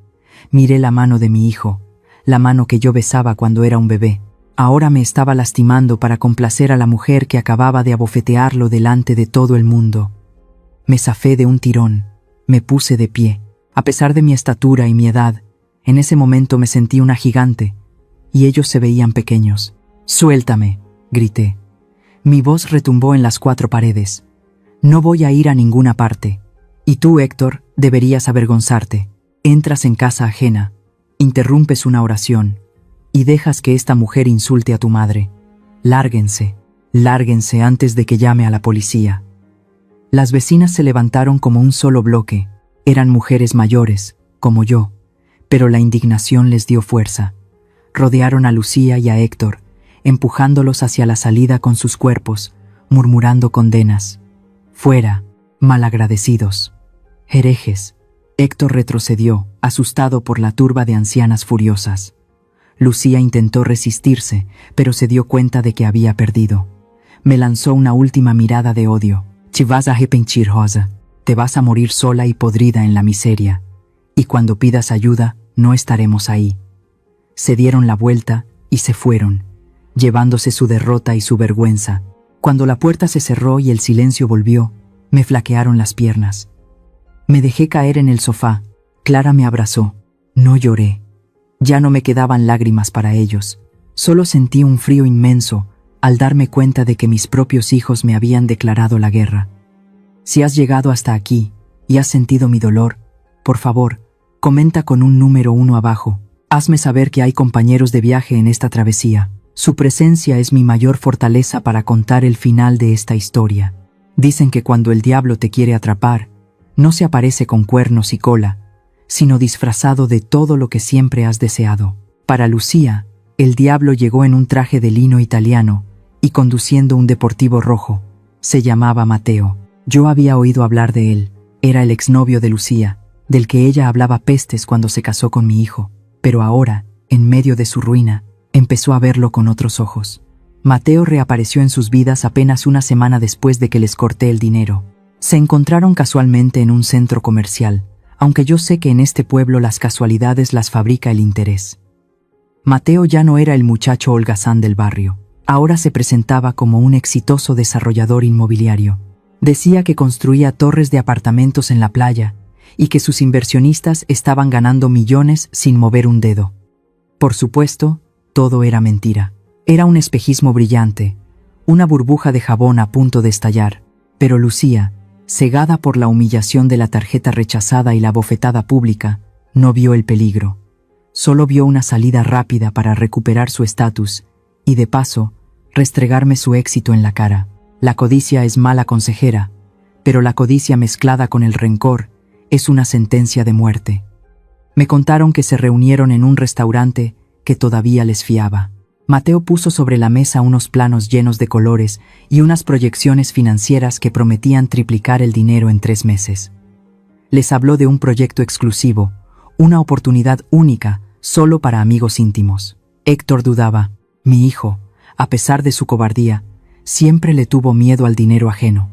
A: Miré la mano de mi hijo, la mano que yo besaba cuando era un bebé. Ahora me estaba lastimando para complacer a la mujer que acababa de abofetearlo delante de todo el mundo. Me zafé de un tirón. Me puse de pie. A pesar de mi estatura y mi edad, en ese momento me sentí una gigante, y ellos se veían pequeños. «Suéltame», grité. Mi voz retumbó en las 4 paredes. «No voy a ir a ninguna parte. Y tú, Héctor, deberías avergonzarte. Entras en casa ajena, interrumpes una oración, y dejas que esta mujer insulte a tu madre. Lárguense, lárguense antes de que llame a la policía». Las vecinas se levantaron como un solo bloque. Eran mujeres mayores, como yo, pero la indignación les dio fuerza. Rodearon a Lucía y a Héctor, empujándolos hacia la salida con sus cuerpos, murmurando condenas. «Fuera, malagradecidos. Herejes». Héctor retrocedió, asustado por la turba de ancianas furiosas. Lucía intentó resistirse, pero se dio cuenta de que había perdido. Me lanzó una última mirada de odio. «Te vas a arrepentir, Rosa. Te vas a morir sola y podrida en la miseria. Y cuando pidas ayuda, no estaremos ahí». Se dieron la vuelta y se fueron, llevándose su derrota y su vergüenza. Cuando la puerta se cerró y el silencio volvió, me flaquearon las piernas. Me dejé caer en el sofá. Clara me abrazó. No lloré. Ya no me quedaban lágrimas para ellos. Solo sentí un frío inmenso al darme cuenta de que mis propios hijos me habían declarado la guerra. Si has llegado hasta aquí y has sentido mi dolor, por favor, comenta con un número 1 abajo. Hazme saber que hay compañeros de viaje en esta travesía. Su presencia es mi mayor fortaleza para contar el final de esta historia. Dicen que cuando el diablo te quiere atrapar, no se aparece con cuernos y cola, sino disfrazado de todo lo que siempre has deseado. Para Lucía, el diablo llegó en un traje de lino italiano y conduciendo un deportivo rojo. Se llamaba Mateo. Yo había oído hablar de él. Era el exnovio de Lucía, del que ella hablaba pestes cuando se casó con mi hijo. Pero ahora, en medio de su ruina, empezó a verlo con otros ojos. Mateo reapareció en sus vidas apenas una semana después de que les corté el dinero. Se encontraron casualmente en un centro comercial, aunque yo sé que en este pueblo las casualidades las fabrica el interés. Mateo ya no era el muchacho holgazán del barrio. Ahora se presentaba como un exitoso desarrollador inmobiliario. Decía que construía torres de apartamentos en la playa y que sus inversionistas estaban ganando millones sin mover un dedo. Por supuesto, todo era mentira. Era un espejismo brillante, una burbuja de jabón a punto de estallar. Pero Lucía, cegada por la humillación de la tarjeta rechazada y la bofetada pública, no vio el peligro. Solo vio una salida rápida para recuperar su estatus y, de paso, restregarme su éxito en la cara. La codicia es mala consejera, pero la codicia mezclada con el rencor es una sentencia de muerte. Me contaron que se reunieron en un restaurante que todavía les fiaba. Mateo puso sobre la mesa unos planos llenos de colores y unas proyecciones financieras que prometían triplicar el dinero en 3 meses. Les habló de un proyecto exclusivo, una oportunidad única, solo para amigos íntimos. Héctor dudaba. Mi hijo, a pesar de su cobardía, siempre le tuvo miedo al dinero ajeno.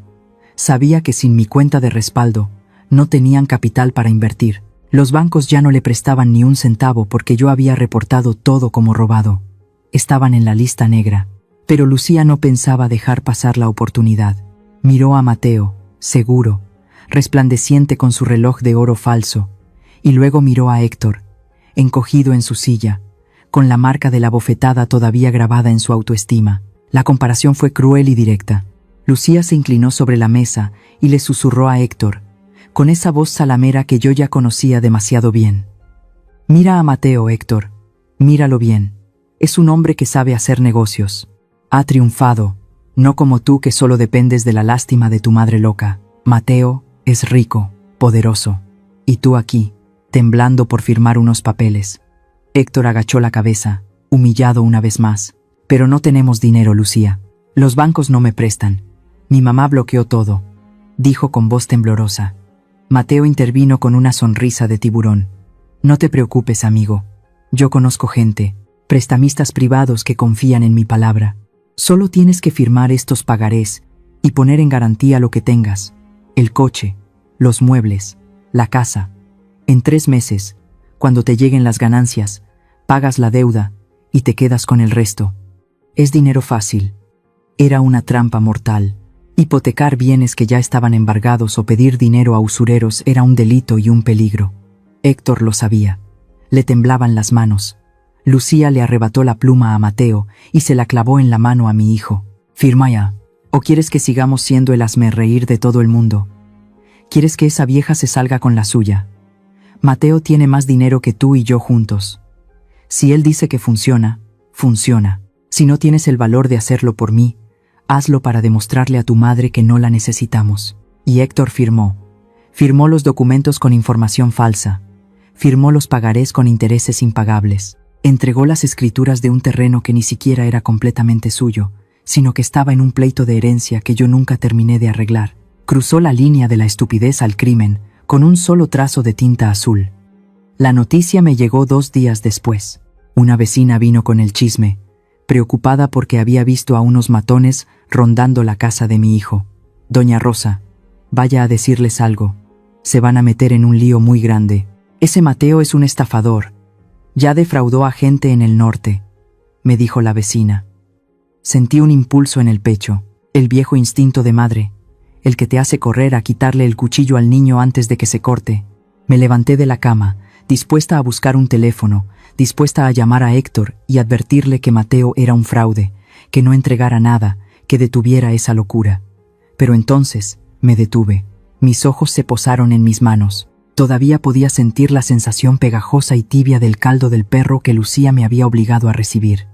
A: Sabía que sin mi cuenta de respaldo, no tenían capital para invertir. Los bancos ya no le prestaban ni un centavo porque yo había reportado todo como robado. Estaban en la lista negra. Pero Lucía no pensaba dejar pasar la oportunidad. Miró a Mateo, seguro, resplandeciente con su reloj de oro falso, y luego miró a Héctor, encogido en su silla, con la marca de la bofetada todavía grabada en su autoestima. La comparación fue cruel y directa. Lucía se inclinó sobre la mesa y le susurró a Héctor, con esa voz salamera que yo ya conocía demasiado bien. Mira a Mateo, Héctor. Míralo bien. Es un hombre que sabe hacer negocios. Ha triunfado, no como tú que solo dependes de la lástima de tu madre loca. Mateo es rico, poderoso. Y tú aquí, temblando por firmar unos papeles. Héctor agachó la cabeza, humillado una vez más. Pero no tenemos dinero, Lucía. Los bancos no me prestan. Mi mamá bloqueó todo, dijo con voz temblorosa. Mateo intervino con una sonrisa de tiburón. No te preocupes, amigo. Yo conozco gente, prestamistas privados que confían en mi palabra. Solo tienes que firmar estos pagarés y poner en garantía lo que tengas. El coche, los muebles, la casa. En 3 meses, cuando te lleguen las ganancias, pagas la deuda y te quedas con el resto. Es dinero fácil. Era una trampa mortal. Hipotecar bienes que ya estaban embargados o pedir dinero a usureros era un delito y un peligro. Héctor lo sabía. Le temblaban las manos. Lucía le arrebató la pluma a Mateo y se la clavó en la mano a mi hijo. Firma ya. ¿O quieres que sigamos siendo el hazmerreír de todo el mundo? ¿Quieres que esa vieja se salga con la suya? Mateo tiene más dinero que tú y yo juntos. Si él dice que funciona, funciona. Si no tienes el valor de hacerlo por mí, hazlo para demostrarle a tu madre que no la necesitamos. Y Héctor firmó. Firmó los documentos con información falsa. Firmó los pagarés con intereses impagables. Entregó las escrituras de un terreno que ni siquiera era completamente suyo, sino que estaba en un pleito de herencia que yo nunca terminé de arreglar. Cruzó la línea de la estupidez al crimen con un solo trazo de tinta azul. La noticia me llegó 2 días después. Una vecina vino con el chisme, preocupada porque había visto a unos matones rondando la casa de mi hijo. Doña Rosa, vaya a decirles algo. Se van a meter en un lío muy grande. Ese Mateo es un estafador. Ya defraudó a gente en el norte, me dijo la vecina. Sentí un impulso en el pecho, el viejo instinto de madre, el que te hace correr a quitarle el cuchillo al niño antes de que se corte. Me levanté de la cama, dispuesta a buscar un teléfono, dispuesta a llamar a Héctor y advertirle que Mateo era un fraude, que no entregara nada, que detuviera esa locura. Pero entonces me detuve. Mis ojos se posaron en mis manos. Todavía podía sentir la sensación pegajosa y tibia del caldo del perro que Lucía me había obligado a recibir.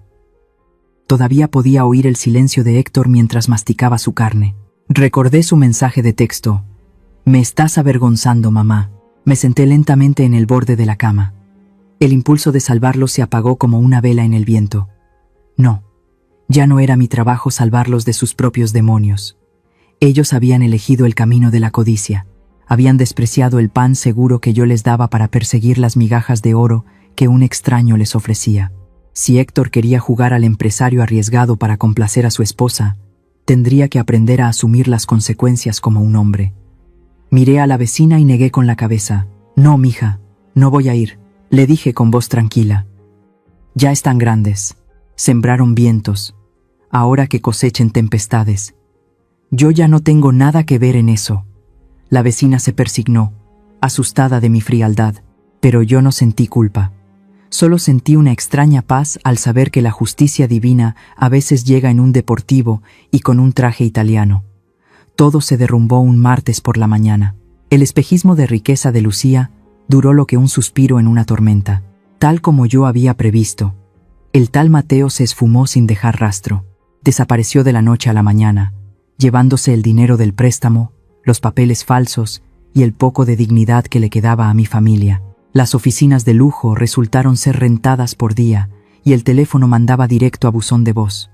A: Todavía podía oír el silencio de Héctor mientras masticaba su carne. Recordé su mensaje de texto. Me estás avergonzando, mamá. Me senté lentamente en el borde de la cama. El impulso de salvarlos se apagó como una vela en el viento. No, ya no era mi trabajo salvarlos de sus propios demonios. Ellos habían elegido el camino de la codicia. Habían despreciado el pan seguro que yo les daba para perseguir las migajas de oro que un extraño les ofrecía. Si Héctor quería jugar al empresario arriesgado para complacer a su esposa, tendría que aprender a asumir las consecuencias como un hombre. Miré a la vecina y negué con la cabeza. No, mija, no voy a ir, le dije con voz tranquila. Ya están grandes. Sembraron vientos. Ahora que cosechen tempestades. Yo ya no tengo nada que ver en eso. La vecina se persignó, asustada de mi frialdad, pero yo no sentí culpa. Solo sentí una extraña paz al saber que la justicia divina a veces llega en un deportivo y con un traje italiano. Todo se derrumbó un martes por la mañana. El espejismo de riqueza de Lucía duró lo que un suspiro en una tormenta. Tal como yo había previsto, el tal Mateo se esfumó sin dejar rastro. Desapareció de la noche a la mañana, llevándose el dinero del préstamo, los papeles falsos y el poco de dignidad que le quedaba a mi familia. Las oficinas de lujo resultaron ser rentadas por día y el teléfono mandaba directo a buzón de voz.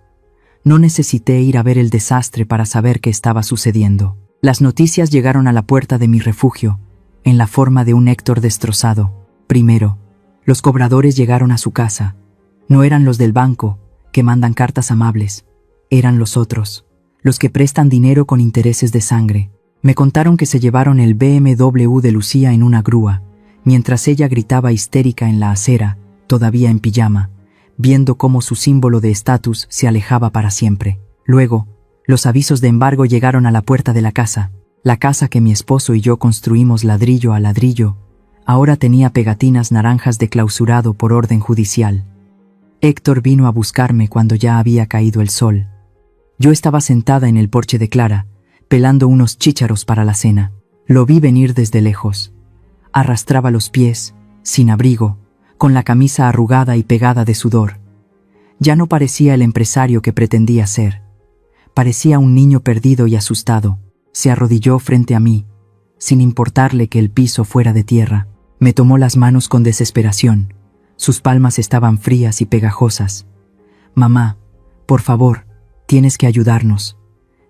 A: No necesité ir a ver el desastre para saber qué estaba sucediendo. Las noticias llegaron a la puerta de mi refugio, en la forma de un Héctor destrozado. Primero, los cobradores llegaron a su casa. No eran los del banco, que mandan cartas amables. Eran los otros, los que prestan dinero con intereses de sangre. Me contaron que se llevaron el BMW de Lucía en una grúa, mientras ella gritaba histérica en la acera, todavía en pijama, viendo cómo su símbolo de estatus se alejaba para siempre. Luego, los avisos de embargo llegaron a la puerta de la casa que mi esposo y yo construimos ladrillo a ladrillo. Ahora tenía pegatinas naranjas de clausurado por orden judicial. Héctor vino a buscarme cuando ya había caído el sol. Yo estaba sentada en el porche de Clara, pelando unos chícharos para la cena. Lo vi venir desde lejos. Arrastraba los pies, sin abrigo, con la camisa arrugada y pegada de sudor. Ya no parecía el empresario que pretendía ser. Parecía un niño perdido y asustado. Se arrodilló frente a mí, sin importarle que el piso fuera de tierra. Me tomó las manos con desesperación. Sus palmas estaban frías y pegajosas. «Mamá, por favor, tienes que ayudarnos»,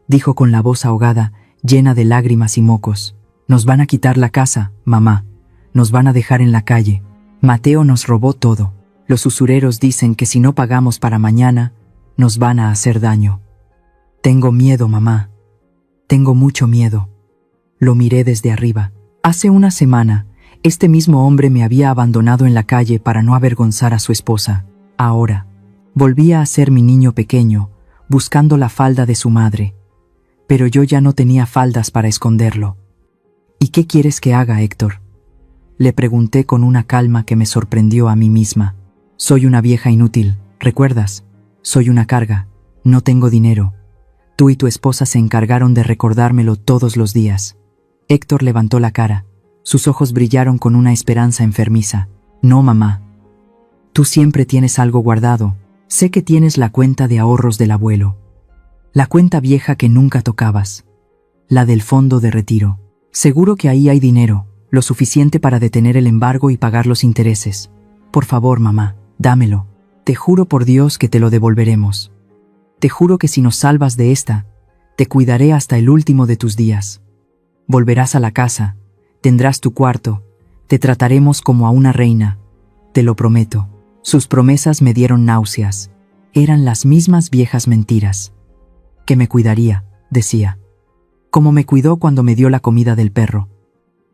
A: dijo con la voz ahogada, llena de lágrimas y mocos. «Nos van a quitar la casa, mamá. Nos van a dejar en la calle. Mateo nos robó todo. Los usureros dicen que si no pagamos para mañana, nos van a hacer daño. Tengo miedo, mamá. Tengo mucho miedo». Lo miré desde arriba. Hace una semana, este mismo hombre me había abandonado en la calle para no avergonzar a su esposa. Ahora, volvía a ser mi niño pequeño, buscando la falda de su madre. Pero yo ya no tenía faldas para esconderlo. «¿Y qué quieres que haga, Héctor?», le pregunté con una calma que me sorprendió a mí misma. «Soy una vieja inútil, ¿recuerdas? Soy una carga. No tengo dinero. Tú y tu esposa se encargaron de recordármelo todos los días». Héctor levantó la cara. Sus ojos brillaron con una esperanza enfermiza. «No, mamá. Tú siempre tienes algo guardado. Sé que tienes la cuenta de ahorros del abuelo. La cuenta vieja que nunca tocabas. La del fondo de retiro. Seguro que ahí hay dinero, lo suficiente para detener el embargo y pagar los intereses. Por favor, mamá, dámelo. Te juro por Dios que te lo devolveremos. Te juro que si nos salvas de esta, te cuidaré hasta el último de tus días. Volverás a la casa, tendrás tu cuarto, te trataremos como a una reina. Te lo prometo». Sus promesas me dieron náuseas. Eran las mismas viejas mentiras. «Que me cuidaría», decía. «Como me cuidó cuando me dio la comida del perro.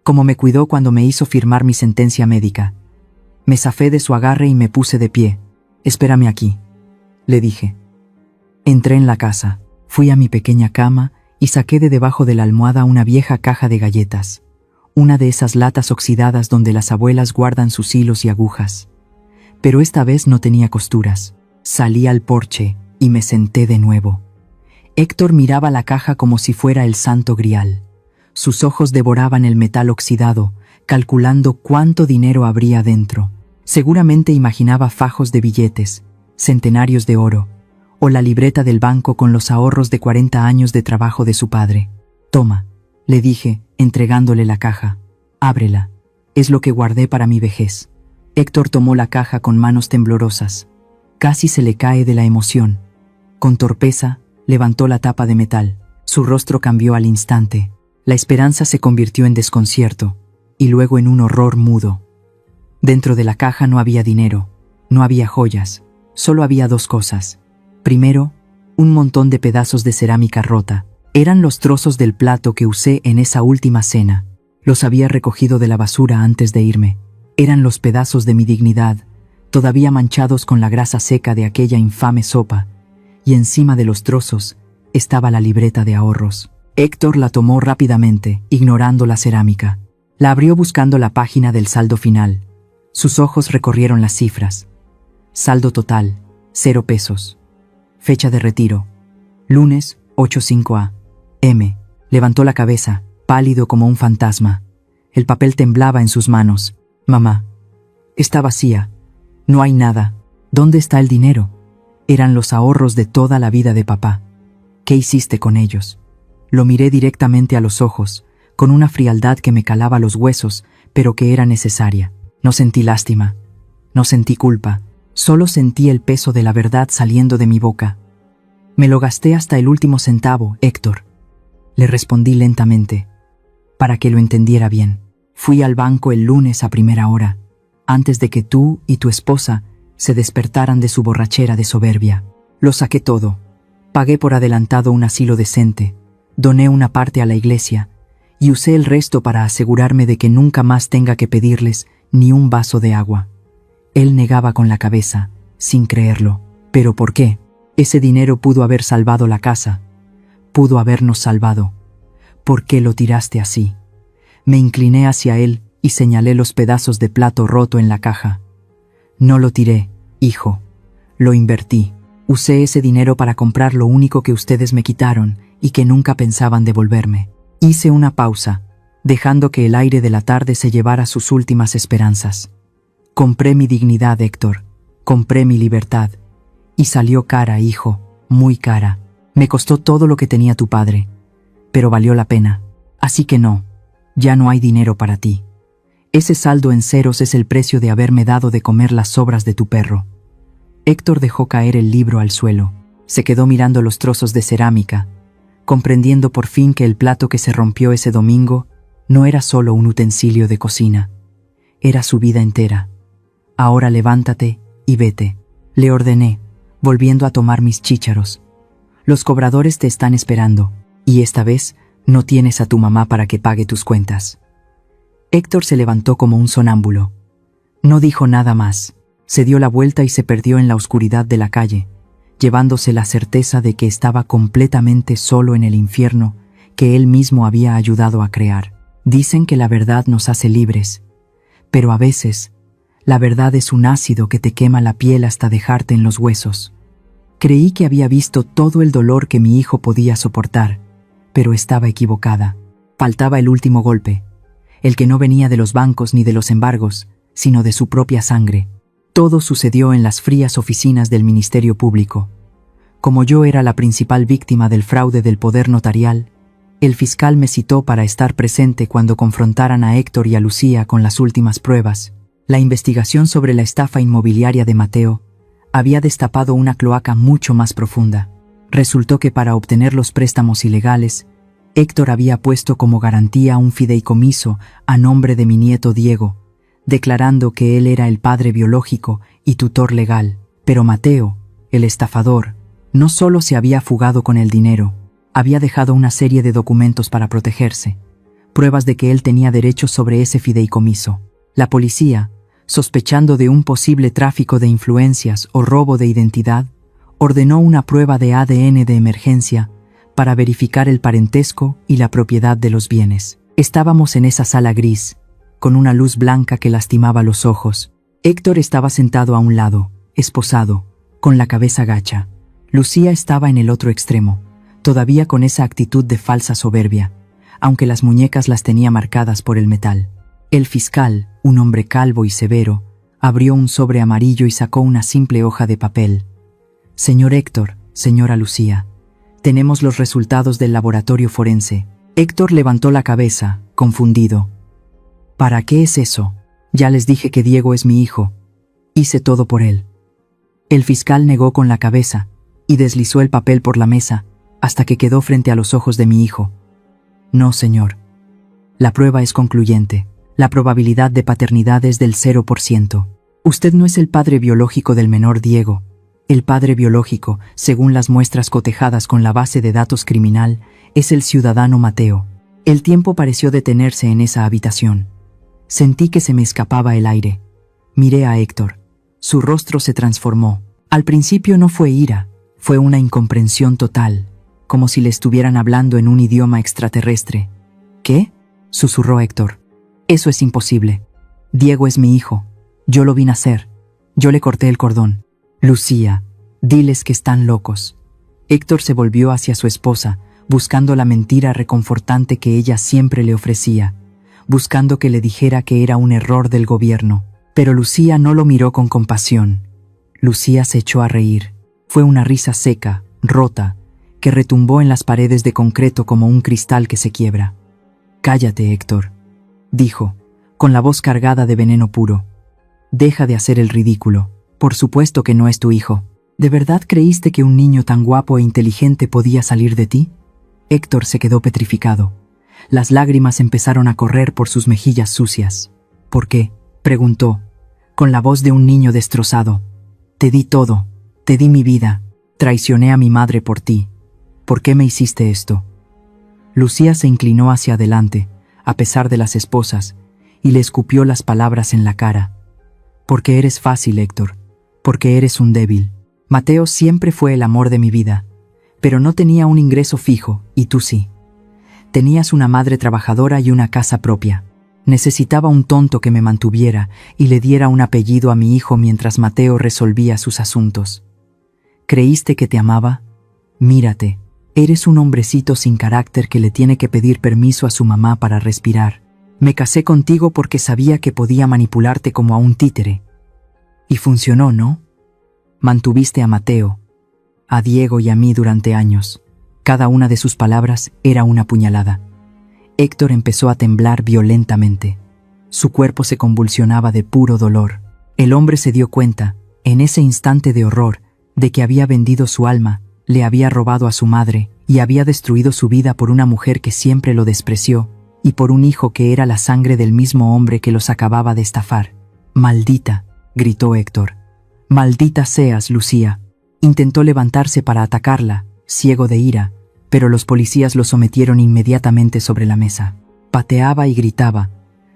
A: Como me cuidó cuando me hizo firmar mi sentencia médica». Me zafé de su agarre y me puse de pie. «Espérame aquí», le dije. Entré en la casa, fui a mi pequeña cama y saqué de debajo de la almohada una vieja caja de galletas. Una de esas latas oxidadas donde las abuelas guardan sus hilos y agujas. Pero esta vez no tenía costuras. Salí al porche y me senté de nuevo. Héctor miraba la caja como si fuera el santo grial. Sus ojos devoraban el metal oxidado, calculando cuánto dinero habría dentro. Seguramente imaginaba fajos de billetes, centenarios de oro, o la libreta del banco con los ahorros de 40 años de trabajo de su padre. «Toma», le dije, entregándole la caja. «Ábrela. Es lo que guardé para mi vejez». Héctor tomó la caja con manos temblorosas. Casi se le cae de la emoción. Con torpeza, levantó la tapa de metal. Su rostro cambió al instante. La esperanza se convirtió en desconcierto, y luego en un horror mudo. Dentro de la caja no había dinero, no había joyas, solo había dos cosas. Primero, un montón de pedazos de cerámica rota. Eran los trozos del plato que usé en esa última cena. Los había recogido de la basura antes de irme. Eran los pedazos de mi dignidad, todavía manchados con la grasa seca de aquella infame sopa, y encima de los trozos estaba la libreta de ahorros. Héctor la tomó rápidamente, ignorando la cerámica. La abrió buscando la página del saldo final. Sus ojos recorrieron las cifras. Saldo total, 0 pesos. Fecha de retiro, lunes 8:05 a.m. Levantó la cabeza, pálido como un fantasma. El papel temblaba en sus manos. Mamá, está vacía. No hay nada. ¿Dónde está el dinero? Eran los ahorros de toda la vida de papá. ¿Qué hiciste con ellos? Lo miré directamente a los ojos, con una frialdad que me calaba los huesos, pero que era necesaria. No sentí lástima. No sentí culpa. Solo sentí el peso de la verdad saliendo de mi boca. Me lo gasté hasta el último centavo, Héctor. Le respondí lentamente, para que lo entendiera bien. Fui al banco el lunes a primera hora, antes de que tú y tu esposa se despertaran de su borrachera de soberbia. Lo saqué todo. Pagué por adelantado un asilo decente, doné una parte a la iglesia y usé el resto para asegurarme de que nunca más tenga que pedirles ni un vaso de agua. Él negaba con la cabeza, sin creerlo. ¿Pero por qué? Ese dinero pudo haber salvado la casa. Pudo habernos salvado. ¿Por qué lo tiraste así? Me incliné hacia él y señalé los pedazos de plato roto en la caja. No lo tiré, hijo. Lo invertí. Usé ese dinero para comprar lo único que ustedes me quitaron y que nunca pensaban devolverme. Hice una pausa, dejando que el aire de la tarde se llevara sus últimas esperanzas. Compré mi dignidad, Héctor. Compré mi libertad. Y salió cara, hijo, muy cara. Me costó todo lo que tenía tu padre, pero valió la pena. Así que no, ya no hay dinero para ti. Ese saldo en ceros es el precio de haberme dado de comer las sobras de tu perro. Héctor dejó caer el libro al suelo. Se quedó mirando los trozos de cerámica, comprendiendo por fin que el plato que se rompió ese domingo no era solo un utensilio de cocina. Era su vida entera. Ahora levántate y vete, le ordené, volviendo a tomar mis chícharos. Los cobradores te están esperando, y esta vez no tienes a tu mamá para que pague tus cuentas. Héctor se levantó como un sonámbulo. No dijo nada más. Se dio la vuelta y se perdió en la oscuridad de la calle, llevándose la certeza de que estaba completamente solo en el infierno que él mismo había ayudado a crear. Dicen que la verdad nos hace libres, pero a veces la verdad es un ácido que te quema la piel hasta dejarte en los huesos. Creí que había visto todo el dolor que mi hijo podía soportar, pero estaba equivocada. Faltaba el último golpe, el que no venía de los bancos ni de los embargos, sino de su propia sangre. Todo sucedió en las frías oficinas del Ministerio Público. Como yo era la principal víctima del fraude del poder notarial, el fiscal me citó para estar presente cuando confrontaran a Héctor y a Lucía con las últimas pruebas. La investigación sobre la estafa inmobiliaria de Mateo había destapado una cloaca mucho más profunda. Resultó que para obtener los préstamos ilegales, Héctor había puesto como garantía un fideicomiso a nombre de mi nieto Diego, declarando que él era el padre biológico y tutor legal. Pero Mateo, el estafador, no solo se había fugado con el dinero, había dejado una serie de documentos para protegerse, pruebas de que él tenía derechos sobre ese fideicomiso. La policía, sospechando de un posible tráfico de influencias o robo de identidad, ordenó una prueba de ADN de emergencia para verificar el parentesco y la propiedad de los bienes. Estábamos en esa sala gris, con una luz blanca que lastimaba los ojos. Héctor estaba sentado a un lado, esposado, con la cabeza gacha. Lucía estaba en el otro extremo, todavía con esa actitud de falsa soberbia, aunque las muñecas las tenía marcadas por el metal. El fiscal, un hombre calvo y severo, abrió un sobre amarillo y sacó una simple hoja de papel. Señor Héctor, señora Lucía, tenemos los resultados del laboratorio forense. Héctor levantó la cabeza, confundido. ¿Para qué es eso? Ya les dije que Diego es mi hijo. Hice todo por él. El fiscal negó con la cabeza y deslizó el papel por la mesa hasta que quedó frente a los ojos de mi hijo. No, señor. La prueba es concluyente. La probabilidad de paternidad es del 0%. Usted no es el padre biológico del menor Diego. El padre biológico, según las muestras cotejadas con la base de datos criminal, es el ciudadano Mateo. El tiempo pareció detenerse en esa habitación. Sentí que se me escapaba el aire. Miré a Héctor. Su rostro se transformó. Al principio no fue ira, fue una incomprensión total, como si le estuvieran hablando en un idioma extraterrestre. ¿Qué?, susurró Héctor. Eso es imposible. Diego es mi hijo. Yo lo vi nacer. Yo le corté el cordón. Lucía, diles que están locos. Héctor se volvió hacia su esposa, buscando la mentira reconfortante que ella siempre le ofrecía, buscando que le dijera que era un error del gobierno. Pero Lucía no lo miró con compasión. Lucía se echó a reír. Fue una risa seca, rota, que retumbó en las paredes de concreto como un cristal que se quiebra. «Cállate, Héctor», dijo, con la voz cargada de veneno puro. «Deja de hacer el ridículo. Por supuesto que no es tu hijo. ¿De verdad creíste que un niño tan guapo e inteligente podía salir de ti?» Héctor se quedó petrificado. Las lágrimas empezaron a correr por sus mejillas sucias. «¿Por qué?», preguntó, con la voz de un niño destrozado. «Te di todo, te di mi vida. Traicioné a mi madre por ti. ¿Por qué me hiciste esto?». Lucía se inclinó hacia adelante, a pesar de las esposas, y le escupió las palabras en la cara. «Porque eres fácil, Héctor. Porque eres un débil. Mateo siempre fue el amor de mi vida, pero no tenía un ingreso fijo, y tú sí. Tenías una madre trabajadora y una casa propia. Necesitaba un tonto que me mantuviera y le diera un apellido a mi hijo mientras Mateo resolvía sus asuntos. ¿Creíste que te amaba? Mírate, eres un hombrecito sin carácter que le tiene que pedir permiso a su mamá para respirar. Me casé contigo porque sabía que podía manipularte como a un títere. Y funcionó, ¿no? Mantuviste a Mateo, a Diego y a mí durante años. Cada una de sus palabras era una puñalada. Héctor empezó a temblar violentamente. Su cuerpo se convulsionaba de puro dolor. El hombre se dio cuenta, en ese instante de horror, de que había vendido su alma, le había robado a su madre y había destruido su vida por una mujer que siempre lo despreció y por un hijo que era la sangre del mismo hombre que los acababa de estafar. «Maldita», gritó Héctor. «Maldita seas, Lucía». Intentó levantarse para atacarla, ciego de ira, pero los policías lo sometieron inmediatamente sobre la mesa. Pateaba y gritaba,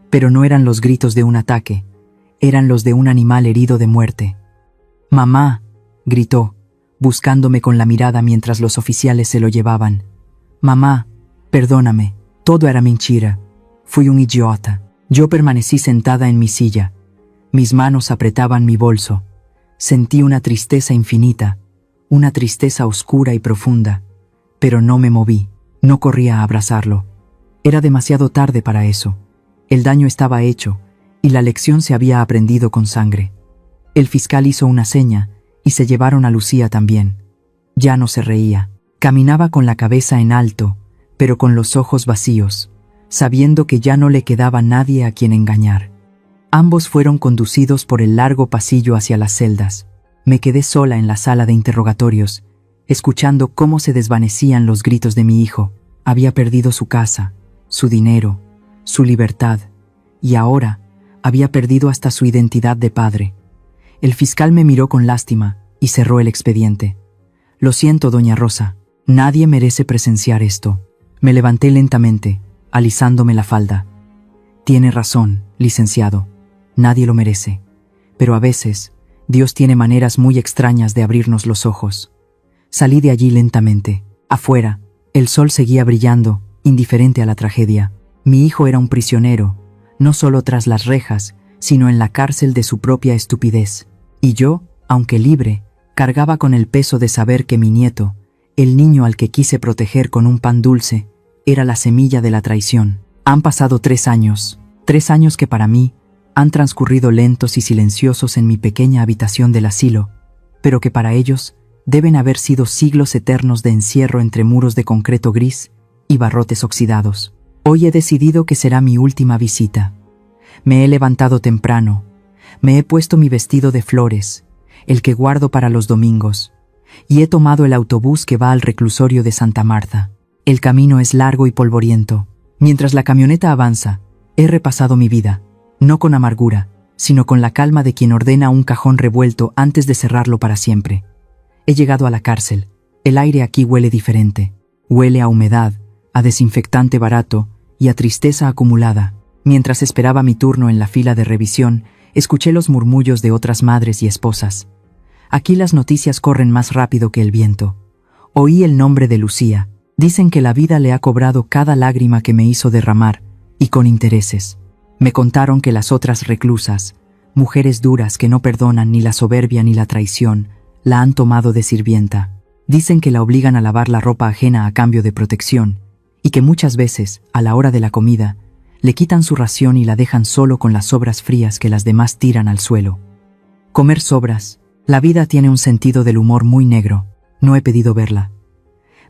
A: pero no eran los gritos de un ataque, eran los de un animal herido de muerte. «Mamá», gritó, buscándome con la mirada mientras los oficiales se lo llevaban. «Mamá, perdóname, todo era mentira. Fui un idiota». Yo permanecí sentada en mi silla. Mis manos apretaban mi bolso. Sentí una tristeza infinita, una tristeza oscura y profunda, pero no me moví, no corría a abrazarlo. Era demasiado tarde para eso. El daño estaba hecho, y la lección se había aprendido con sangre. El fiscal hizo una seña, y se llevaron a Lucía también. Ya no se reía. Caminaba con la cabeza en alto, pero con los ojos vacíos, sabiendo que ya no le quedaba nadie a quien engañar. Ambos fueron conducidos por el largo pasillo hacia las celdas. Me quedé sola en la sala de interrogatorios, escuchando cómo se desvanecían los gritos de mi hijo. Había perdido su casa, su dinero, su libertad, y ahora había perdido hasta su identidad de padre. El fiscal me miró con lástima y cerró el expediente. «Lo siento, doña Rosa, nadie merece presenciar esto». Me levanté lentamente, alisándome la falda. «Tiene razón, licenciado. Nadie lo merece. Pero a veces, Dios tiene maneras muy extrañas de abrirnos los ojos». Salí de allí lentamente. Afuera, el sol seguía brillando, indiferente a la tragedia. Mi hijo era un prisionero, no solo tras las rejas, sino en la cárcel de su propia estupidez. Y yo, aunque libre, cargaba con el peso de saber que mi nieto, el niño al que quise proteger con un pan dulce, era la semilla de la traición. Han pasado 3 años, 3 años que para mí han transcurrido lentos y silenciosos en mi pequeña habitación del asilo, pero que para ellos deben haber sido siglos eternos de encierro entre muros de concreto gris y barrotes oxidados. Hoy he decidido que será mi última visita. Me he levantado temprano, me he puesto mi vestido de flores, el que guardo para los domingos, y he tomado el autobús que va al reclusorio de Santa Marta. El camino es largo y polvoriento. Mientras la camioneta avanza, he repasado mi vida, no con amargura, sino con la calma de quien ordena un cajón revuelto antes de cerrarlo para siempre. He llegado a la cárcel. El aire aquí huele diferente. Huele a humedad, a desinfectante barato y a tristeza acumulada. Mientras esperaba mi turno en la fila de revisión, escuché los murmullos de otras madres y esposas. Aquí las noticias corren más rápido que el viento. Oí el nombre de Lucía. Dicen que la vida le ha cobrado cada lágrima que me hizo derramar, y con intereses. Me contaron que las otras reclusas, mujeres duras que no perdonan ni la soberbia ni la traición, la han tomado de sirvienta. Dicen que la obligan a lavar la ropa ajena a cambio de protección, y que muchas veces, a la hora de la comida, le quitan su ración y la dejan solo con las sobras frías que las demás tiran al suelo. Comer sobras. La vida tiene un sentido del humor muy negro. No he pedido verla.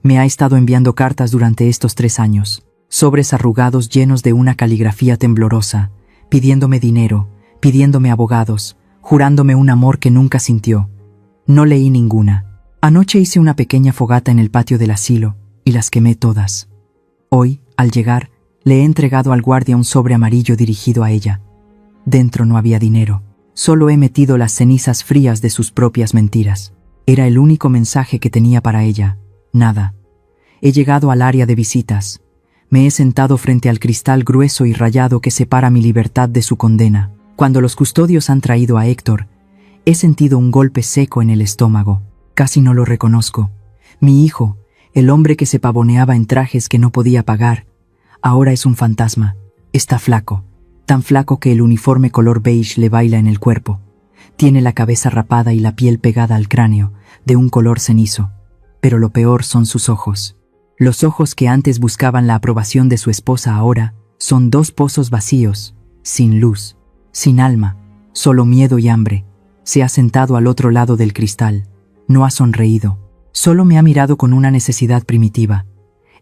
A: Me ha estado enviando cartas durante estos 3 años, sobres arrugados llenos de una caligrafía temblorosa, pidiéndome dinero, pidiéndome abogados, jurándome un amor que nunca sintió. No leí ninguna. Anoche hice una pequeña fogata en el patio del asilo y las quemé todas. Hoy, al llegar, le he entregado al guardia un sobre amarillo dirigido a ella. Dentro no había dinero. Solo he metido las cenizas frías de sus propias mentiras. Era el único mensaje que tenía para ella. Nada. He llegado al área de visitas. Me he sentado frente al cristal grueso y rayado que separa mi libertad de su condena. Cuando los custodios han traído a Héctor, he sentido un golpe seco en el estómago. Casi no lo reconozco. Mi hijo, el hombre que se pavoneaba en trajes que no podía pagar, ahora es un fantasma. Está flaco, tan flaco que el uniforme color beige le baila en el cuerpo. Tiene la cabeza rapada y la piel pegada al cráneo, de un color cenizo. Pero lo peor son sus ojos. Los ojos que antes buscaban la aprobación de su esposa ahora son 2 pozos vacíos, sin luz, sin alma, solo miedo y hambre. Se ha sentado al otro lado del cristal. No ha sonreído. Solo me ha mirado con una necesidad primitiva.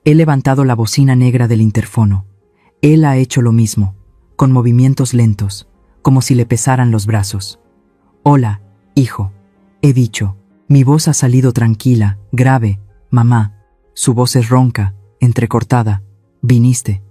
A: He levantado la bocina negra del interfono. Él ha hecho lo mismo, con movimientos lentos, como si le pesaran los brazos. «Hola, hijo», he dicho. Mi voz ha salido tranquila, grave. «Mamá». Su voz es ronca, entrecortada. «Viniste.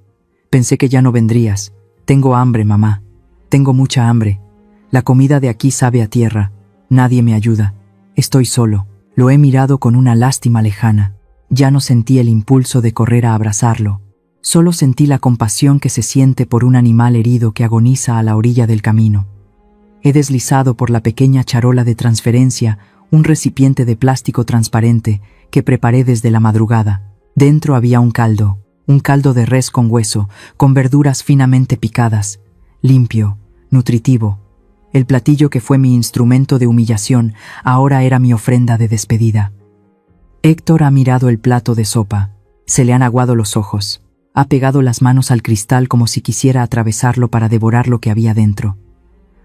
A: Pensé que ya no vendrías. Tengo hambre, mamá. Tengo mucha hambre. La comida de aquí sabe a tierra. Nadie me ayuda. Estoy solo». Lo he mirado con una lástima lejana. Ya no sentí el impulso de correr a abrazarlo. Solo sentí la compasión que se siente por un animal herido que agoniza a la orilla del camino. He deslizado por la pequeña charola de transferencia un recipiente de plástico transparente que preparé desde la madrugada. Dentro había un caldo de res con hueso, con verduras finamente picadas, limpio, nutritivo. El platillo que fue mi instrumento de humillación ahora era mi ofrenda de despedida. Héctor ha mirado el plato de sopa. Se le han aguado los ojos. Ha pegado las manos al cristal como si quisiera atravesarlo para devorar lo que había dentro.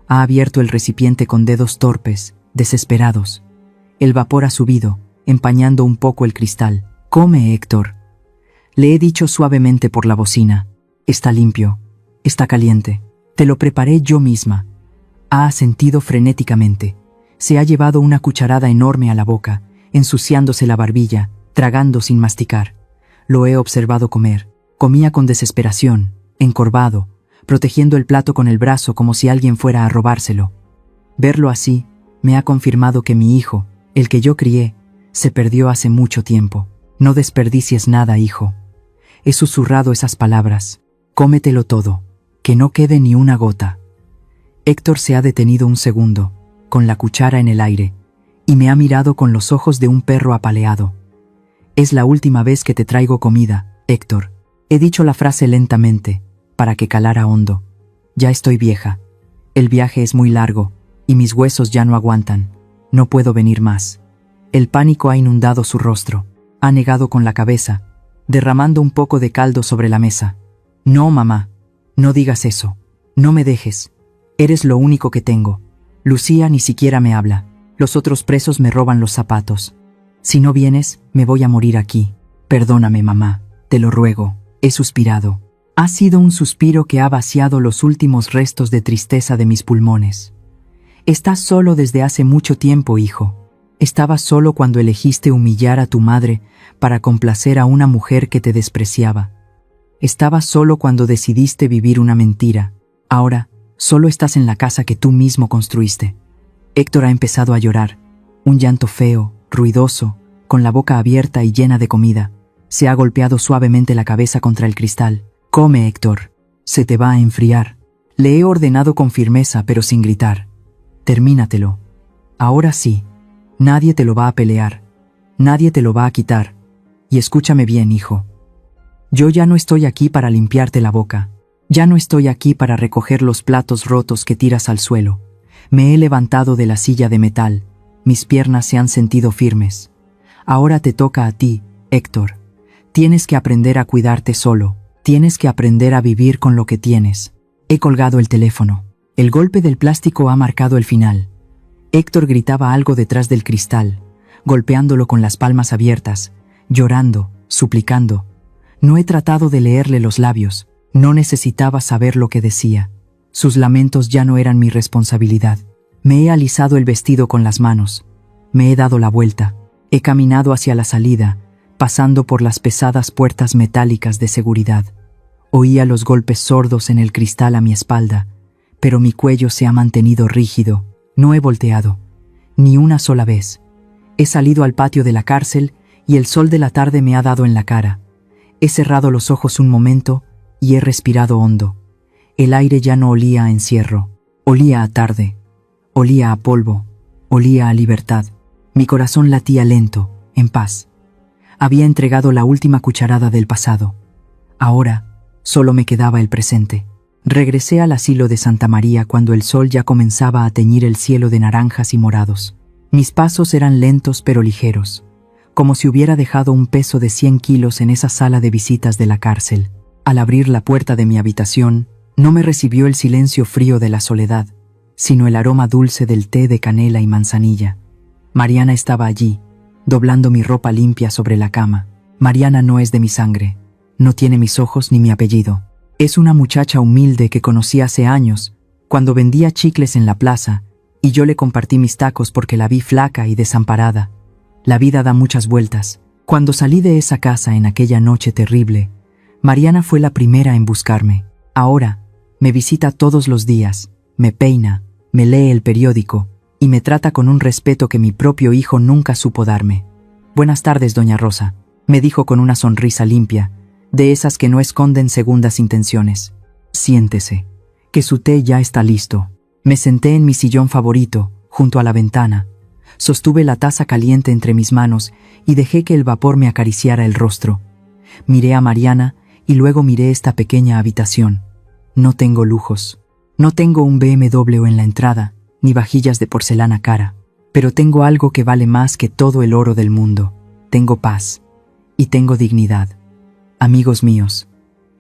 A: Ha abierto el recipiente con dedos torpes, desesperados. El vapor ha subido, empañando un poco el cristal. «Come, Héctor». Le he dicho suavemente por la bocina. «Está limpio. Está caliente. Te lo preparé yo misma». Ha asentido frenéticamente. Se ha llevado una cucharada enorme a la boca, ensuciándose la barbilla, tragando sin masticar. Lo he observado comer. Comía con desesperación, encorvado, protegiendo el plato con el brazo como si alguien fuera a robárselo. Verlo así me ha confirmado que mi hijo, el que yo crié, se perdió hace mucho tiempo. «No desperdicies nada, hijo». He susurrado esas palabras. «Cómetelo todo, que no quede ni una gota». Héctor se ha detenido un segundo, con la cuchara en el aire, y me ha mirado con los ojos de un perro apaleado. «Es la última vez que te traigo comida, Héctor». He dicho la frase lentamente, para que calara hondo. Ya estoy vieja. El viaje es muy largo, y mis huesos ya no aguantan. No puedo venir más. El pánico ha inundado su rostro. Ha negado con la cabeza, derramando un poco de caldo sobre la mesa. «No, mamá. No digas eso. No me dejes. Eres lo único que tengo. Lucía ni siquiera me habla. Los otros presos me roban los zapatos. Si no vienes, me voy a morir aquí. Perdóname, mamá. Te lo ruego». He suspirado. Ha sido un suspiro que ha vaciado los últimos restos de tristeza de mis pulmones. «Estás solo desde hace mucho tiempo, hijo. Estabas solo cuando elegiste humillar a tu madre para complacer a una mujer que te despreciaba. Estabas solo cuando decidiste vivir una mentira. Ahora, solo estás en la casa que tú mismo construiste». Héctor ha empezado a llorar. Un llanto feo, ruidoso, con la boca abierta y llena de comida. Se ha golpeado suavemente la cabeza contra el cristal. «Come, Héctor. Se te va a enfriar». Le he ordenado con firmeza, pero sin gritar. «Termínatelo. Ahora sí. Nadie te lo va a pelear. Nadie te lo va a quitar. Y escúchame bien, hijo. Yo ya no estoy aquí para limpiarte la boca. Ya no estoy aquí para recoger los platos rotos que tiras al suelo. Me he levantado de la silla de metal. Mis piernas se han sentido firmes. Ahora te toca a ti, Héctor. Tienes que aprender a cuidarte solo. Tienes que aprender a vivir con lo que tienes. He colgado el teléfono. El golpe del plástico ha marcado el final. Héctor gritaba algo detrás del cristal, golpeándolo con las palmas abiertas, llorando, suplicando. No he tratado de leerle los labios. No necesitaba saber lo que decía. Sus lamentos ya no eran mi responsabilidad. Me he alisado el vestido con las manos. Me he dado la vuelta. He caminado hacia la salida, pasando por las pesadas puertas metálicas de seguridad. Oía los golpes sordos en el cristal a mi espalda, pero mi cuello se ha mantenido rígido. No he volteado, ni una sola vez. He salido al patio de la cárcel y el sol de la tarde me ha dado en la cara. He cerrado los ojos un momento y he respirado hondo. El aire ya no olía a encierro, olía a tarde, olía a polvo, olía a libertad. Mi corazón latía lento, en paz. Había entregado la última cucharada del pasado. Ahora, solo me quedaba el presente. Regresé al asilo de Santa María cuando el sol ya comenzaba a teñir el cielo de naranjas y morados. Mis pasos eran lentos pero ligeros, como si hubiera dejado un peso de 100 kilos en esa sala de visitas de la cárcel. Al abrir la puerta de mi habitación, no me recibió el silencio frío de la soledad, sino el aroma dulce del té de canela y manzanilla. Mariana estaba allí, doblando mi ropa limpia sobre la cama. Mariana no es de mi sangre, no tiene mis ojos ni mi apellido. Es una muchacha humilde que conocí hace años, cuando vendía chicles en la plaza, y yo le compartí mis tacos porque la vi flaca y desamparada. La vida da muchas vueltas. Cuando salí de esa casa en aquella noche terrible, Mariana fue la primera en buscarme. Ahora, me visita todos los días, me peina, me lee el periódico, y me trata con un respeto que mi propio hijo nunca supo darme. «Buenas tardes, doña Rosa», me dijo con una sonrisa limpia, de esas que no esconden segundas intenciones. «Siéntese, que su té ya está listo». Me senté en mi sillón favorito, junto a la ventana. Sostuve la taza caliente entre mis manos y dejé que el vapor me acariciara el rostro. Miré a Mariana y luego miré esta pequeña habitación. No tengo lujos. No tengo un BMW en la entrada, ni vajillas de porcelana cara. Pero tengo algo que vale más que todo el oro del mundo. Tengo paz. Y tengo dignidad. Amigos míos,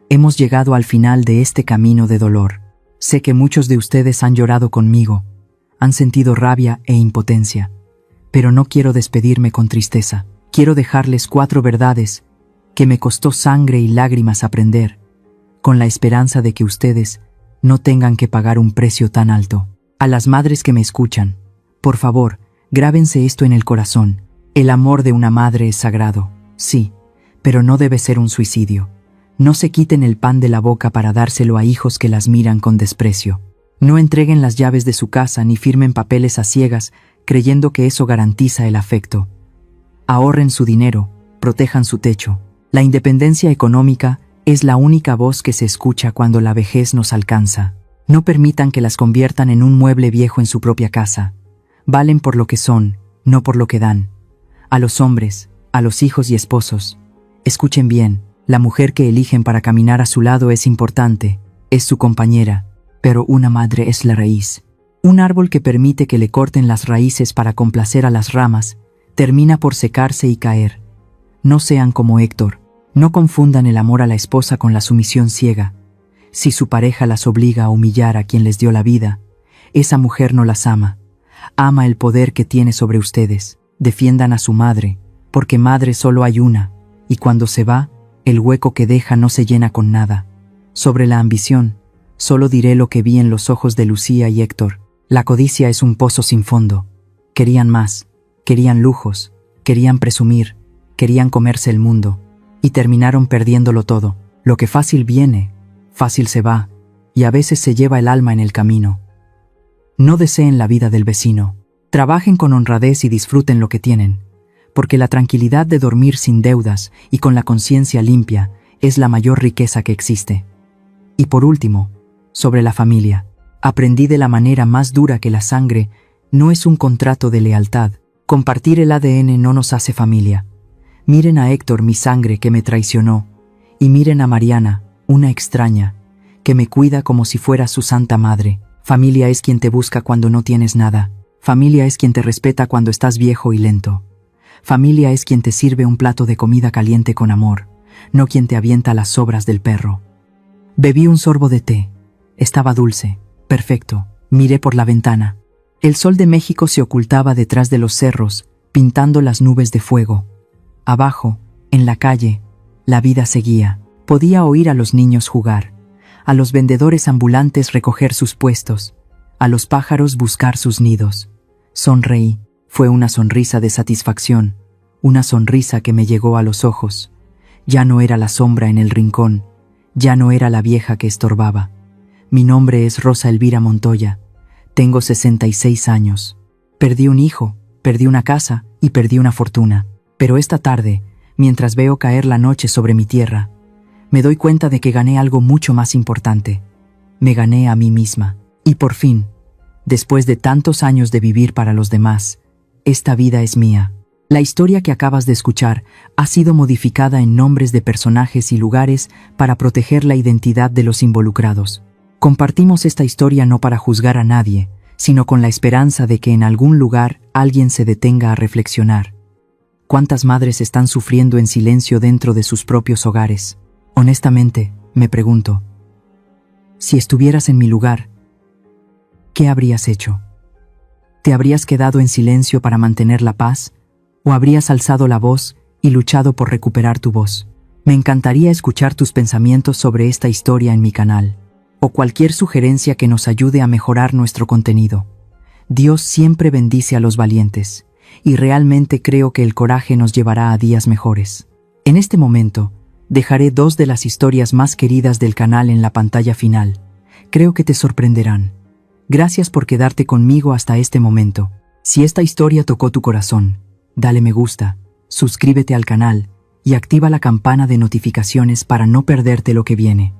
A: hemos llegado al final de este camino de dolor. Sé que muchos de ustedes han llorado conmigo, han sentido rabia e impotencia, pero no quiero despedirme con tristeza. Quiero dejarles 4 verdades que me costó sangre y lágrimas aprender, con la esperanza de que ustedes no tengan que pagar un precio tan alto. A las madres que me escuchan, por favor, grábense esto en el corazón. El amor de una madre es sagrado, sí, pero no debe ser un suicidio. No se quiten el pan de la boca para dárselo a hijos que las miran con desprecio. No entreguen las llaves de su casa ni firmen papeles a ciegas creyendo que eso garantiza el afecto. Ahorren su dinero, protejan su techo. La independencia económica es la única voz que se escucha cuando la vejez nos alcanza. No permitan que las conviertan en un mueble viejo en su propia casa. Valen por lo que son, no por lo que dan. A los hombres, a los hijos y esposos, escuchen bien. La mujer que eligen para caminar a su lado es importante, es su compañera, pero una madre es la raíz. Un árbol que permite que le corten las raíces para complacer a las ramas, termina por secarse y caer. No sean como Héctor, no confundan el amor a la esposa con la sumisión ciega. Si su pareja las obliga a humillar a quien les dio la vida, esa mujer no las ama. Ama el poder que tiene sobre ustedes. Defiendan a su madre, porque madre solo hay una, y cuando se va, el hueco que deja no se llena con nada. Sobre la ambición, solo diré lo que vi en los ojos de Lucía y Héctor. La codicia es un pozo sin fondo. Querían más, querían lujos, querían presumir, querían comerse el mundo, y terminaron perdiéndolo todo. Lo que fácil viene, fácil se va, y a veces se lleva el alma en el camino. No deseen la vida del vecino. Trabajen con honradez y disfruten lo que tienen, porque la tranquilidad de dormir sin deudas y con la conciencia limpia es la mayor riqueza que existe. Y por último, sobre la familia, aprendí de la manera más dura que la sangre no es un contrato de lealtad. Compartir el ADN no nos hace familia. Miren a Héctor, mi sangre, que me traicionó, y miren a Mariana, una extraña, que me cuida como si fuera su santa madre. Familia es quien te busca cuando no tienes nada. Familia es quien te respeta cuando estás viejo y lento. Familia es quien te sirve un plato de comida caliente con amor, no quien te avienta las sobras del perro. Bebí un sorbo de té. Estaba dulce, perfecto. Miré por la ventana. El sol de México se ocultaba detrás de los cerros, pintando las nubes de fuego. Abajo, en la calle, la vida seguía. Podía oír a los niños jugar, a los vendedores ambulantes recoger sus puestos, a los pájaros buscar sus nidos. Sonreí. Fue una sonrisa de satisfacción, una sonrisa que me llegó a los ojos. Ya no era la sombra en el rincón, ya no era la vieja que estorbaba. Mi nombre es Rosa Elvira Montoya. Tengo 66 años. Perdí un hijo, perdí una casa y perdí una fortuna. Pero esta tarde, mientras veo caer la noche sobre mi tierra, me doy cuenta de que gané algo mucho más importante. Me gané a mí misma. Y por fin, después de tantos años de vivir para los demás, esta vida es mía. La historia que acabas de escuchar ha sido modificada en nombres de personajes y lugares para proteger la identidad de los involucrados. Compartimos esta historia no para juzgar a nadie, sino con la esperanza de que en algún lugar alguien se detenga a reflexionar. ¿Cuántas madres están sufriendo en silencio dentro de sus propios hogares? Honestamente, me pregunto, si estuvieras en mi lugar, ¿qué habrías hecho? ¿Te habrías quedado en silencio para mantener la paz? ¿O habrías alzado la voz y luchado por recuperar tu voz? Me encantaría escuchar tus pensamientos sobre esta historia en mi canal, o cualquier sugerencia que nos ayude a mejorar nuestro contenido. Dios siempre bendice a los valientes, y realmente creo que el coraje nos llevará a días mejores. En este momento, dejaré 2 de las historias más queridas del canal en la pantalla final. Creo que te sorprenderán. Gracias por quedarte conmigo hasta este momento. Si esta historia tocó tu corazón, dale me gusta, suscríbete al canal y activa la campana de notificaciones para no perderte lo que viene.